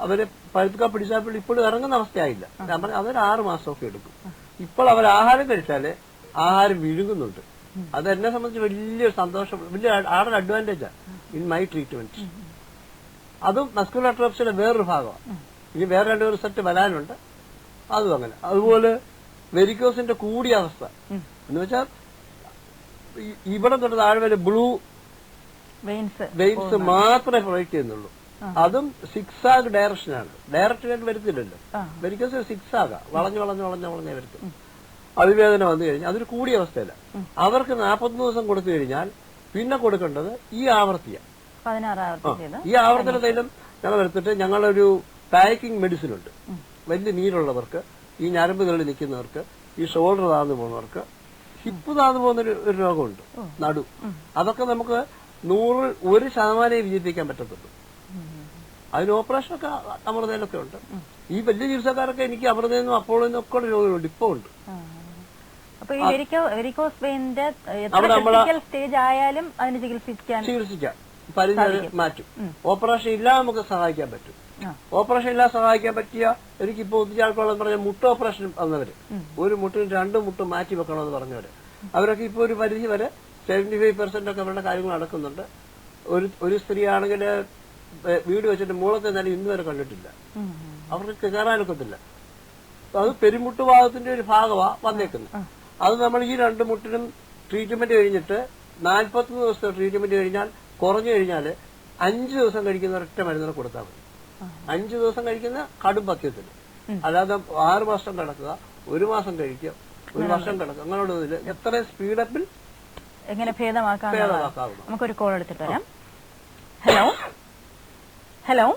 അവര് പഴുത്തുക പിടിച്ചാൽ ഇപ്പോഴും ഇറങ്ങുന്ന അവസ്ഥയായില്ല. ഞാൻ പറഞ്ഞു അതൊരു 6 മാസമൊക്കെ എടുക്കും. ഇപ്പോൾ അവർ ആഹാരം കഴിച്ചാല് ആഹാരം വിഴുങ്ങുന്നുണ്ട്. അത് എന്നെ സംബന്ധിച്ച് വലിയൊരു സന്തോഷം, വലിയ ആടൊരു അഡ്വാൻറ്റേജാണ് ഇൻ മൈ ട്രീറ്റ്മെന്റ്. അതും മസ്കുലർ അട്രോഫിയുടെ വേറൊരു ഭാഗമാണ്. ഇനി വേറെ 2 റിസൾട്ട് വരാനുണ്ട്. അതും അങ്ങനെ. അതുപോലെ വെരിക്കോസിന്റെ കൂടിയ അവസ്ഥ എന്ന് വെച്ചാൽ ഇവിടെ തൊട്ട് താഴെ വരെ ബ്ലൂ വെയിൻസ് മാത്രമേ പ്രൊവൈഡ് ചെയ്യുന്നുള്ളൂ. അതും 6 ഡയറക്ഷനാണ്. ഡയറക്റ്റ് വരുത്തില്ലല്ലോ. വെരിക്കോസ് 6 വളഞ്ഞു വരുത്തും. അതിവേദന വന്നു കഴിഞ്ഞാൽ അതൊരു കൂടിയ അവസ്ഥയല്ല. അവർക്ക് 40 ദിവസം കൊടുത്തു കഴിഞ്ഞാൽ പിന്നെ കൊടുക്കേണ്ടത് ഈ ആവർത്തിയാണ്. 16 ഈ ആവർത്തന തൈലം ഞങ്ങൾ എടുത്തിട്ട് ഞങ്ങളൊരു പാക്കിംഗ് മെഡിസിൻ ഉണ്ട്. വലിയ നീരുള്ളവർക്ക്, ഈ ഞരമ്പുകളിൽ നിൽക്കുന്നവർക്ക്, ഈ ഷോൾഡർ താഴ്ന്നു പോകുന്നവർക്ക്, ഹിപ്പ് താഴ്ന്നു പോകുന്നൊരു രോഗമുണ്ട്, നടു. അതൊക്കെ നമുക്ക് 100% വിജയിപ്പിക്കാൻ പറ്റത്തുള്ളൂ. അതിന് ഓപ്പറേഷനൊക്കെ അമൃതയിലൊക്കെ ഉണ്ട്. ഈ വലിയ ചികിത്സക്കാരൊക്കെ എനിക്ക് അമൃതയെന്നും അപ്പോളെന്നും ഒക്കെ രോഗമുണ്ട്, ഇപ്പൊ ഉണ്ട്. അപ്പൊ ഈ വെരിക്കോസ് വെയിന്റെ സ്റ്റേജ് ആയാലും അതിന് ചികിത്സിക്കാം, പരിധി മാറ്റും. ഓപ്പറേഷൻ ഇല്ലാതെ നമുക്ക് സഹായിക്കാൻ പറ്റും. ഓപ്പറേഷൻ ഇല്ലാതെ സഹായിക്കാൻ പറ്റിയ എനിക്കിപ്പോ ഒത്തിരിയാൾക്കോളം പറഞ്ഞ മുട്ട ഓപ്പറേഷൻ വന്നവര്, ഒരു മുട്ടിന് 2 മുട്ട് മാറ്റി വെക്കണമെന്ന് പറഞ്ഞവര്, അവരൊക്കെ ഇപ്പൊ ഒരു പരിധി വരെ 75% ഒക്കെ അവരുടെ കാര്യങ്ങൾ നടക്കുന്നുണ്ട്. ഒരു സ്ത്രീ ആണെങ്കിൽ വീട് വെച്ചിട്ട് മൂളത്തെ തന്നെ ഇന്ന് വരെ കണ്ടിട്ടില്ല. അവർക്ക് കയറാനൊക്കത്തില്ല. അത് പെരുമുട്ടുവാദത്തിന്റെ ഒരു ഭാഗമാണ് വന്നേക്കുന്നത്. അത് നമ്മൾ ഈ 2 മുട്ടിനും ട്രീറ്റ്മെന്റ് കഴിഞ്ഞിട്ട് 40 ദിവസത്തെ ട്രീറ്റ്മെന്റ് കഴിഞ്ഞാൽ കുറഞ്ഞു കഴിഞ്ഞാൽ 5 ദിവസം കഴിക്കുന്ന ഒരൊറ്റ മരുന്നിനെ കൊടുത്താൽ മതി. 5 ദിവസം കഴിക്കുന്ന കടും പഥ്യത്തിന്. അല്ലാതെ 6 മാസം കിടക്കുക, 1 മാസം കഴിക്കുക, 1 വർഷം കിടക്കുക, അങ്ങനെയുള്ളതിൽ എത്ര സ്പീഡപ്പിൽ എങ്ങനെ ഭേദമാക്കാം. നമുക്കൊരു കോൾ എടുത്തിട്ട് വരാം. ഹലോ ഹലോ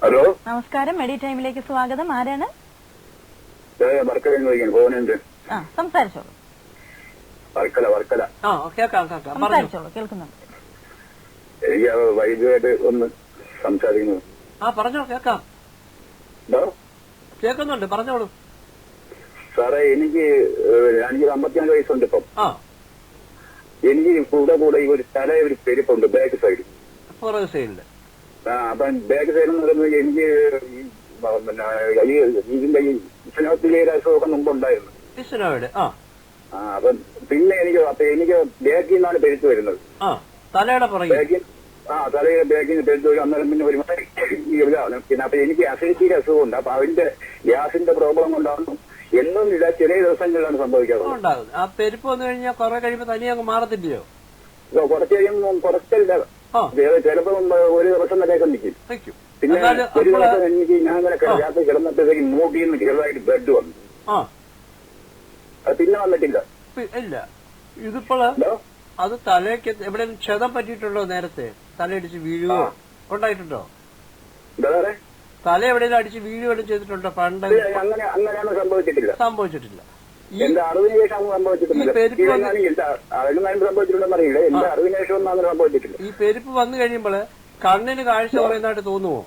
ഹലോ, നമസ്കാരം. മെഡി ടൈമിലേക്ക് സ്വാഗതം. ആരാണ്? സംസാരിച്ചോളൂ. സംസാരിച്ചോളൂ, കേൾക്കുന്നുണ്ട്. എനിക്ക് വൈദ്യുമായിട്ട് ഒന്ന് സംസാരിക്കുന്നു. പറഞ്ഞോ, കേൾക്കാം. കേൾക്കുന്നുണ്ട്, പറഞ്ഞോളൂ. സാറേ, എനിക്ക് 52 വയസ്സുണ്ട് ഇപ്പം. എനിക്ക് കൂടെ ഈ ഒരു തല ഒരു പെരുപ്പുണ്ട് ബാക്ക് സൈഡ്. അപ്പം ബാക്ക് സൈഡ് എന്ന് പറയുന്നത് എനിക്ക് ഇതിന്റെ ഈ ഇസ്നോത്തിലേര അസുഖമൊക്കെ മുമ്പുണ്ടായിരുന്നു. അപ്പം പിന്നെ എനിക്ക് ബാക്കിൽ നിന്നാണ് പെരുത്ത് വരുന്നത്. തലയുടെ തലയുടെ ബാക്കിൽ നിന്ന് പെരുത്ത് വരും. അന്നേരം പിന്നെ ഒരു പിന്നെ അപ്പൊ എനിക്ക് അസിഡിറ്റിയുടെ അസുഖമുണ്ട്. അപ്പൊ അതിന്റെ ഗ്യാസിന്റെ പ്രോബ്ലം കൊണ്ടാണ് എന്നൊന്നില്ല, ചെറിയ ദിവസങ്ങളിലാണ് സംഭവിക്കാറുള്ളത്. ആ പെരുപ്പ് വന്നു കഴിഞ്ഞാൽ കുറെ കഴിയുമ്പോ തനിയെ അങ്ങ് മാറത്തില്ലയോ? കുറച്ച് കഴിയുമ്പോൾ കുറച്ചല്ല, ചിലപ്പോ 1 ദിവസം വരെയൊക്കെ നിൽക്കും. പിന്നെ ഒരു ദിവസം എനിക്ക് ഞാൻ രാത്രി കിടന്നപ്പോഴത്തേക്ക് മൂക്കിൽ നിന്ന് ചെറുതായിട്ട് ബ്ലഡ് വന്നു. അത് പിന്നെ വന്നിട്ടില്ല. ഇല്ല, ഇതിപ്പോള് അത് തലയ്ക്ക് എവിടെയും ക്ഷതം പറ്റിയിട്ടുണ്ടോ? നേരത്തെ തലയടിച്ച് വീഴുകയോ ഉണ്ടായിട്ടുണ്ടോ? തല എവിടെയെങ്കിലും അടിച്ച് വീഴുകയും ചെയ്തിട്ടുണ്ടോ? പണ്ട് അങ്ങനെയാണ് സംഭവിച്ചിട്ടില്ല. എന്റെ അറിവിന് ശേഷം സംഭവിച്ചിട്ടില്ല. എന്റെ അറിവിന് ശേഷം ഒന്നും അങ്ങനെ സംഭവിച്ചിട്ടില്ല. ഈ പെരുപ്പ് വന്നു കഴിയുമ്പോൾ കണ്ണിന് കാഴ്ച കുറയുന്നതായിട്ട് തോന്നുവോ?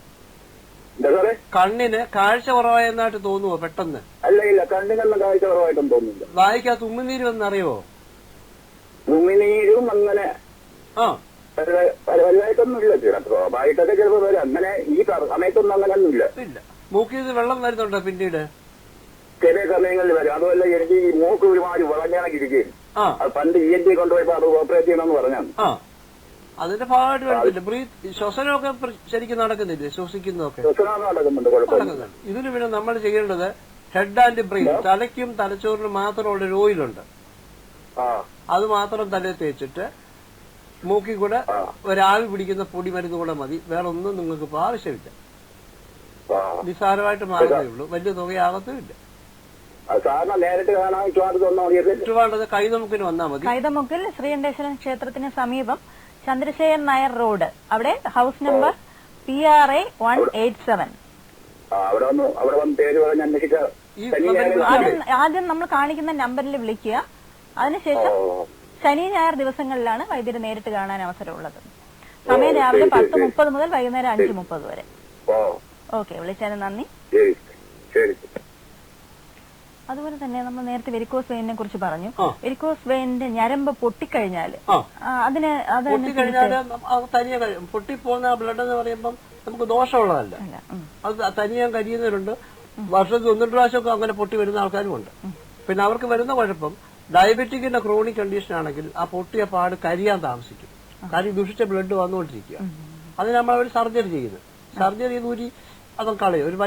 കണ്ണിന് കാഴ്ച കുറവായെന്നായിട്ട് തോന്നുവോ പെട്ടെന്ന്? ഇല്ല, കണ്ണിനൊന്നും കാഴ്ച കുറവായിട്ടും തോന്നുന്നില്ല. വായിക്കാത്ത ഉമ്മിനീര് വന്നറിയോ? ഉമ്മിനീരും അങ്ങനെ വലുതായിട്ടൊന്നും ഇല്ല. സ്വാഭാവികമായിട്ടൊക്കെ ചിലപ്പോ വരും. അങ്ങനെ ഈ സമയത്തൊന്നും അങ്ങനെയൊന്നും ഇല്ല. മൂക്കിൽ നിന്ന് വെള്ളം വരുന്നുണ്ടോ പിന്നീട്? ചില സമയങ്ങളിൽ വരും. അതുമല്ല എനിക്ക് ഈ മൂക്ക് ഒരുമാതിരി വളഞ്ഞാണിരിക്കുകയും അത് പണ്ട് ENT കൊണ്ടുപോയപ്പോ അത് ഓപ്പറേറ്റ് ചെയ്യണമെന്ന് പറഞ്ഞാണ്. അതിന്റെ ഭാഗമായിട്ട് വരുന്നില്ല. ശ്വസനമൊക്കെ ശരിക്കും നടക്കുന്നില്ലേ? ശ്വസിക്കുന്നതൊക്കെ നടക്കുന്നുണ്ട്, നടക്കുന്നുണ്ട്. ഇതിന് പിന്നെ നമ്മൾ ചെയ്യേണ്ടത് ഹെഡ് ആൻഡ് ബ്രെയിൻ, തലയ്ക്കും തലച്ചോറിനും മാത്രമുള്ള ഒരു ഓയിലുണ്ട്. അത് മാത്രം തലയിൽ തേച്ചിട്ട് മൂക്കിൽ കൂടെ ഒരാവി പിടിക്കുന്ന പൊടി മരുന്ന് കൂടെ മതി. വേറെ ഒന്നും നിങ്ങൾക്ക് ഇപ്പൊ ആവശ്യമില്ല. നിസ്സാരമായിട്ട് മാറുന്നേ ഉള്ളൂ. വലിയ തുകയാകത്തുമില്ല. നേരിട്ട് കാണാൻ ചുറ്റുപാടത് കൈതമുക്കിന് വന്നാൽ മതി. കൈതമുക്കിൽ ശ്രീകണ്ഠേശ്വരൻ ക്ഷേത്രത്തിന് സമീപം ചന്ദ്രശേഖരൻ നായർ റോഡ്, അവിടെ ഹൗസ് നമ്പർ PRA 187. ആദ്യം നമ്മൾ കാണിക്കുന്ന നമ്പറിൽ വിളിക്കുക. അതിനുശേഷം ശനി ഞായർ ദിവസങ്ങളിലാണ് വൈദ്യുതി നേരിട്ട് കാണാൻ അവസരമുള്ളത്. സമയം രാവിലെ 10:30 മുതൽ വൈകുന്നേരം 5:30 വരെ. ഓക്കെ, വിളിച്ചതിന് നന്ദി. അതുപോലെ തന്നെ നമ്മൾ നേരത്തെ വെരിക്കോസ് വെയിനെ കുറിച്ച് പറഞ്ഞു. വെരിക്കോസ് വെയിന്റെ ഞരമ്പ് പൊട്ടിക്കഴിഞ്ഞാല് അതിന് തനിയെ പൊട്ടിപ്പോകുന്ന ബ്ലഡ് എന്ന് പറയുമ്പോൾ നമുക്ക് ദോഷമുള്ളതല്ല. അത് തനിയാൻ കരിയുന്നവരുണ്ട്. വർഷത്തിൽ 1-2 പ്രാവശ്യമൊക്കെ അങ്ങനെ പൊട്ടി വരുന്ന ആൾക്കാരുമുണ്ട്. പിന്നെ അവർക്ക് വരുന്ന കുഴപ്പം ഡയബറ്റിക്കിന്റെ ക്രോണിക് കണ്ടീഷൻ ആണെങ്കിൽ ആ പൊട്ടിയ പാട് കരിയാൻ താമസിക്കും. കരി ദുഷിച്ച ബ്ലഡ് വന്നുകൊണ്ടിരിക്കുക. അത് നമ്മൾ സർജറി ചെയ്യുന്നത്. സർജറി ചെയ്ത് ഊരി അതും കളയും. ഒരു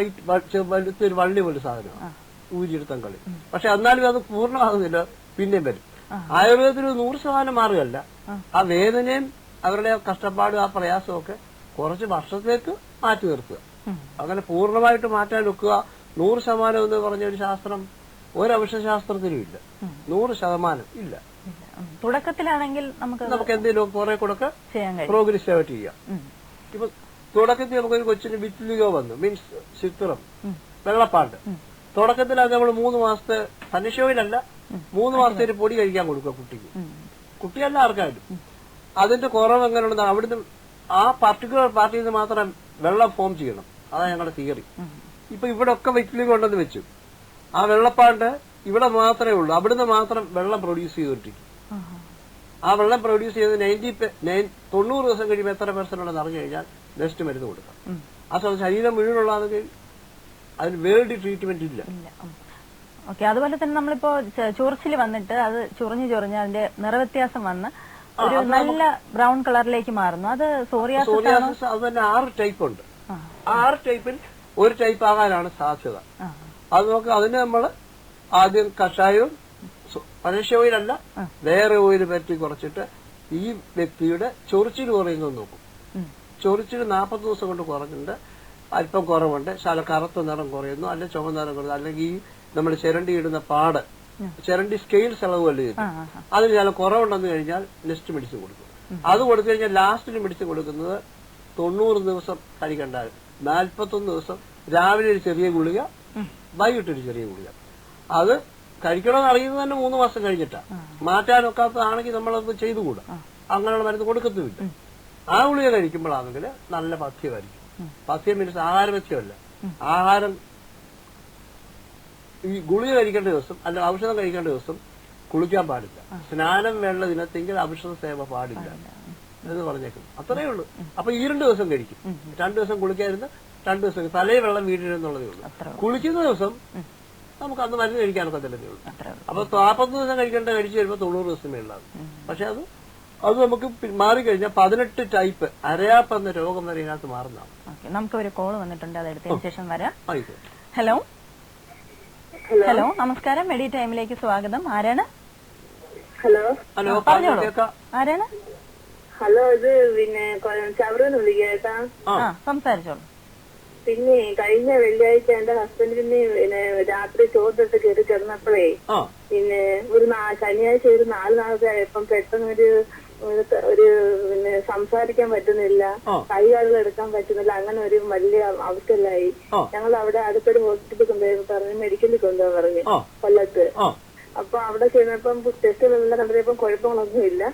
വലുത്തൊരു വള്ളി പോലെ സാധനമാണ്, ഊരിയെടുത്താൻ കളയും. പക്ഷെ എന്നാലും അത് പൂർണ്ണമാകുന്നില്ല, പിന്നെയും വരും. ആയുർവേദത്തിൽ 100% മാറുകയല്ല. ആ വേദനയും അവരുടെ കഷ്ടപ്പാടും ആ പ്രയാസവും ഒക്കെ കുറച്ച് വർഷത്തേക്ക് മാറ്റി നിർത്തുക. അങ്ങനെ പൂർണ്ണമായിട്ട് മാറ്റാൻ വെക്കുക 100% എന്ന് പറഞ്ഞ ഒരു ശാസ്ത്രം ഒരു ഔഷധശാസ്ത്രത്തിലും ഇല്ല. 100% ഇല്ല. തുടക്കത്തിലാണെങ്കിൽ നമുക്ക് എന്തെങ്കിലും കുറെ കൂടെ പ്രോഗ്രസീവായിട്ട് ചെയ്യാം. ഇപ്പൊ തുടക്കത്തിൽ നമുക്കൊരു കൊച്ചിന് വിറ്റ്ലിഗോ വന്നു, മീൻസ് ചിത്രം വെള്ളപ്പാണ്ട്. തുടക്കത്തിൽ അത് നമ്മൾ 3 മാസത്തെ പനിഷോയിലല്ല 3 മാസത്തെ ഒരു പൊടി കഴിക്കാൻ കൊടുക്കുക കുട്ടിക്ക്. കുട്ടിയല്ല ആർക്കായാലും. അതിന്റെ കുറവ് എങ്ങനെയുണ്ടെന്ന് അവിടുന്ന് ആ പർട്ടിക്കുലർ പാർട്ടിയിൽ നിന്ന് മാത്രം വെള്ളം ഫോം ചെയ്യണം. അതാണ് ഞങ്ങളുടെ തിയറി. ഇപ്പൊ ഇവിടെ ഒക്കെ വിറ്റ്ലിഗോ ഉണ്ടെന്ന് വെച്ചു. ആ വെള്ളപ്പാണ്ട് ഇവിടെ മാത്രമേ ഉള്ളൂ. അവിടുന്ന് മാത്രം വെള്ളം പ്രൊഡ്യൂസ് ചെയ്തുകൊണ്ടിരിക്കും. ആ വെള്ളം പ്രൊഡ്യൂസ് ചെയ്ത് 90 ദിവസം കഴിയുമ്പോൾ എത്ര % ഉണ്ടെന്ന് അറിഞ്ഞു കഴിഞ്ഞാൽ നെക്സ്റ്റ് മരുന്ന് കൊടുക്കാം. ആ ശരീരം മുഴുവനുള്ളതാണെങ്കിൽ അതിന് വേണ്ടി ട്രീറ്റ്മെന്റ് ഇല്ല. ഓക്കെ, അതുപോലെ തന്നെ നമ്മളിപ്പോ ചൊറിച്ചിൽ വന്നിട്ട് അത് ചൊറിഞ്ഞ് അതിന്റെ നിറവ്യത്യാസം വന്ന് ഒരു നല്ല ബ്രൗൺ കളറിലേക്ക് മാറുന്നു. അത് സോറിയാസിസ്. അത് തന്നെ 6 ടൈപ്പ് ഉണ്ട്. 6 ടൈപ്പിൽ ഒരു ടൈപ്പ് ആകാനാണ് സാധ്യത. അത് നോക്കുക. അതിന് നമ്മൾ ആദ്യം കഷായവും പനശ്യ ഓയിലല്ല വേറെ ഓയിൽ പറ്റി കുറച്ചിട്ട് ഈ വ്യക്തിയുടെ ചൊറിച്ചിൽ കുറയുന്നത് നോക്കും. ചൊറിച്ചിൽ 40 ദിവസം കൊണ്ട് കുറഞ്ഞിട്ടുണ്ട്, അല്പം കുറവുണ്ട്, ശാല കറുത്ത നിറം കുറയുന്നു, അല്ലെങ്കിൽ ചുവന്ന നിറം കുറയുന്നു, അല്ലെങ്കിൽ ഈ നമ്മൾ ചിരണ്ടി ഇടുന്ന പാട് ചിരണ്ടി സ്കെയിൽസ് ഇളവുകയല്ലേ അതിന് ചില കുറവുണ്ടെന്ന് കഴിഞ്ഞാൽ നെക്സ്റ്റ് മെഡിസിൻ കൊടുക്കും. അത് കൊടുത്തു കഴിഞ്ഞാൽ ലാസ്റ്റിന് മെഡിസിൻ കൊടുക്കുന്നത് 90 ദിവസം കഴിക്കണ്ടാകും. 41 ദിവസം രാവിലെ ഒരു ചെറിയ ഗുളിക, വൈകിട്ടൊരു ചെറിയ ഗുളിക. അത് കഴിക്കണമെന്ന് അറിയുന്നത് തന്നെ 3 മാസം കഴിഞ്ഞിട്ടാ. മാറ്റാനൊക്കാത്തതാണെങ്കിൽ നമ്മളത് ചെയ്തുകൂടാ. അങ്ങനെയുള്ള മരുന്ന് കൊടുക്കത്തുമില്ല. ആ ഗുളിക കഴിക്കുമ്പോഴാണെങ്കിൽ നല്ല പഥ്യമായിരിക്കും. പഥ്യം മീൻസ് ആഹാരപഥ്യമല്ല. ആഹാരം ഈ ഗുളിക കഴിക്കേണ്ട ദിവസം അല്ലെങ്കിൽ ഔഷധം കഴിക്കേണ്ട ദിവസം കുളിക്കാൻ പാടില്ല. സ്നാനം വേണ്ട ദിനത്തെങ്കിൽ ഔഷധ സേവ പാടില്ല എന്ന് പറഞ്ഞേക്കും. അത്രയേ ഉള്ളൂ. അപ്പൊ 2 ദിവസം കഴിക്കും. 2 ദിവസം കുളിക്കാതിരുന്ന് 2 ദിവസം തലേ വെള്ളം വീടിരുന്നുള്ളതേ ഉള്ളൂ. കുളിക്കുന്ന ദിവസം നമുക്ക് അന്ന് മരുന്ന് കഴിക്കാനൊക്കത്തില്ലേ ഉള്ളൂ. അപ്പൊ 40 ദിവസം കഴിച്ച് വരുമ്പോൾ 90 ദിവസം മേളിലാകും. പക്ഷെ അത് നമുക്ക് മാറിക്കഴിഞ്ഞാൽ 18 ടൈപ്പ് അരയാപ്പ് എന്ന രോഗം വരെ ഇതിനകത്ത് മാറുന്നതാണ്. നമുക്ക് ഒരു കോള് വന്നിട്ടുണ്ട്, അത് എടുത്തതിന് ശേഷം വരാം. ഹലോ ഹലോ, നമസ്കാരം. മെഡി ടൈമിലേക്ക് സ്വാഗതം. ആരാണ്? ഹലോ ഹലോ, പറഞ്ഞോളൂ. ആരാണ്? ഹലോ, ഇത് പിന്നെ ചവറന്ന് വിളിക്കാ. സംസാരിച്ചോളൂ. പിന്നെ കഴിഞ്ഞ വെള്ളിയാഴ്ച എന്റെ ഹസ്ബൻഡിന് പിന്നെ രാത്രി ചോറിട്ട് കയറി കിടന്നപ്പോഴേ പിന്നെ ഒരു ശനിയാഴ്ച ഒരു 4 നാളത്തെ ആയപ്പം പെട്ടെന്ന് ഒരു പിന്നെ സംസാരിക്കാൻ പറ്റുന്നില്ല, കൈകാലുകൾ എടുക്കാൻ പറ്റുന്നില്ല. അങ്ങനെ ഒരു വലിയ അവസ്ഥയിലായി. ഞങ്ങൾ അവിടെ അടുത്തൊരു ഹോസ്പിറ്റലിൽ കൊണ്ടുപോയി പറഞ്ഞു, മെഡിക്കലിൽ കൊണ്ടുപോകാൻ പറഞ്ഞു, കൊല്ലത്ത്. അപ്പൊ അവിടെ ചെന്നപ്പം ടെസ്റ്റുകളെല്ലാം കണ്ടപ്പം കുഴപ്പങ്ങളൊന്നും ഇല്ല.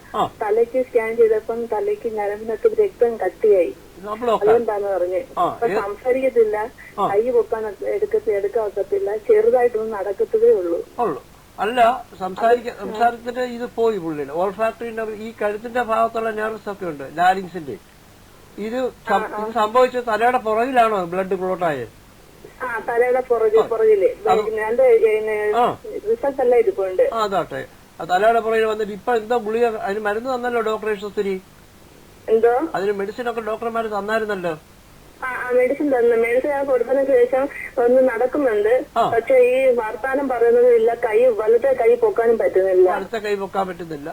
തലയ്ക്ക് സ്കാൻ ചെയ്തപ്പം തലയ്ക്ക് ഞരമ്പിനൊക്കെ രക്തം കട്ടിയായി. അതുകൊണ്ടാന്ന് പറഞ്ഞു. അപ്പൊ സംസാരിക്കത്തില്ല, കൈ പൊക്കാൻ എടുക്കാക്കത്തില്ല, ചെറുതായിട്ടൊന്നും നടക്കത്തതേ ഉള്ളൂ. അല്ല, സംസാരത്തിന്റെ ഇത് പോയി പുള്ളിയുടെ ഓൾഫാക്ടറി ഈ കഴുത്തിന്റെ ഭാഗത്തുള്ള നെർവ്സ് ഒക്കെ ഉണ്ട്, ലാരിങ്സിന്റെ. ഇത് സംഭവിച്ച തലയുടെ പുറകിലാണോ ബ്ലഡ് ക്ലോട്ടായത്? ആ തലയുടെ പുറകില് എന്റെ റിസൾട്ട് എല്ലാം ഇരിപ്പുണ്ട്. അതാട്ടെ തലയുടെ പുറകിൽ വന്നിട്ട് ഇപ്പൊ എന്താ ഗുളിക അതിന് മരുന്ന് തന്നല്ലോ ഡോക്ടർ യശസ്വരി? എന്തോ അതിന് മെഡിസിൻ ഒക്കെ ഡോക്ടർമാര് തന്നായിരുന്നല്ലോ. മെഡിസിൻ തന്നു. മെഡിസിൻ ഞാൻ കൊടുത്തതിന് ശേഷം ഒന്ന് നടക്കുന്നുണ്ട്. പക്ഷെ ഈ വർത്താനം പറയുന്നതില്ല. വലത്തെ കൈ പൊക്കാനും പറ്റുന്നില്ല. വലത്തെ കൈ പൊക്കാൻ പറ്റുന്നില്ല.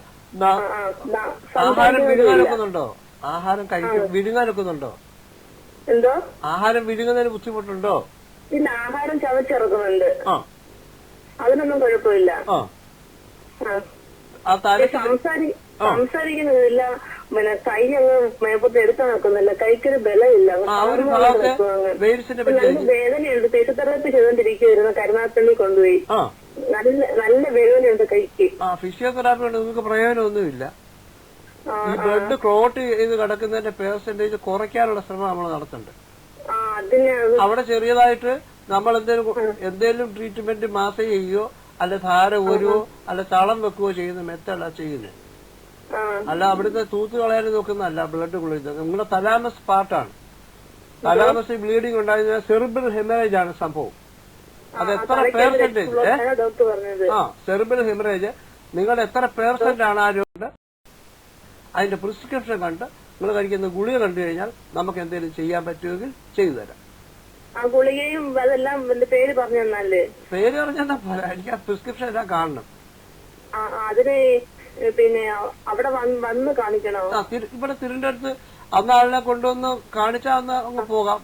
ആഹാരം വിഴുങ്ങാനൊക്കുന്നുണ്ടോ? ആഹാരം വിഴുങ്ങാനൊക്കുന്നുണ്ടോ? എന്തോ ആഹാരം വിഴുങ്ങുന്നതിന് ബുദ്ധിമുട്ടുണ്ടോ? പിന്നെ ആഹാരം ചവച്ചിറക്കുന്നുണ്ട്. അതിനൊന്നും കുഴപ്പമില്ല. സംസാരിക്കുന്നില്ല. പിന്നെ കൈ അങ്ങ് മേപ്പത്ത് എടുക്കാൻ നോക്കുന്നില്ല. കൈക്കൊരു ബലമില്ല. വേദനയുണ്ട്. ഫിസിയോതെറാപ്പി ചെയ്തോണ്ടിരിക്കുവായിരുന്നു. കരുനാഗപ്പള്ളി കൊണ്ടുപോയി. നല്ല വേദനയുണ്ട് കൈക്ക്. ഫിസിയോതെറാപ്പി കൊണ്ട് നിങ്ങൾക്ക് പ്രയോജനമൊന്നുമില്ല. ഈ ബ്ലഡ് ക്ലോട്ട് ചെയ്ത് കിടക്കുന്നതിന്റെ പെർസെന്റേജ് കുറയ്ക്കാനുള്ള ശ്രമം നമ്മൾ നടത്തുന്നുണ്ട്. അവിടെ ചെറിയതായിട്ട് നമ്മൾ എന്തേലും ട്രീറ്റ്മെന്റ് മാസേജ് ചെയ്യുകയോ അല്ല ധാര ഊരുവോ അല്ല ചളം വെക്കുകയോ ചെയ്യുന്ന മെത്തഡാ ചെയ്യുന്നത്. അല്ല അവിടുത്തെ തൂത്ത് കളയാൻ നോക്കുന്നതല്ല ബ്ലഡ് കൊള്ളുന്നത്. നിങ്ങളുടെ തലാമസ് പാർട്ടാണ്. തലാമസ് ബ്ലീഡിംഗ് ഉണ്ടായിരുന്ന സെറിബ്രൽ ഹെമറേജ് ആണ് സംഭവം. അത് എത്ര പെർസെന്റേജ് സെറിബ്രൽ ഹെമറേജ് നിങ്ങളുടെ എത്ര പെർസെന്റ് ആണ് ആ രോഗം അതിന്റെ പ്രിസ്ക്രിപ്ഷൻ കണ്ട് നിങ്ങൾ കഴിക്കുന്ന ഗുളിക കണ്ടു കഴിഞ്ഞാൽ നമുക്ക് എന്തെങ്കിലും ചെയ്യാൻ പറ്റുമെങ്കിൽ ചെയ്തു തരാം. ഗുളികയും അതെല്ലാം പേര് പറഞ്ഞു തന്നാലേ? പേര് പറഞ്ഞാ പോലെ എനിക്ക് ആ പ്രിസ്ക്രിപ്ഷൻ എല്ലാം കാണണം. അതിന് പിന്നെ അവിടെ വന്ന് കാണിക്കണോ? ഇവിടെ തിരുവനന്തപുരത്ത് അന്ന് ആളിനെ കൊണ്ടുവന്ന് കാണിച്ചാൽ അന്ന് അങ്ങ് പോകാം.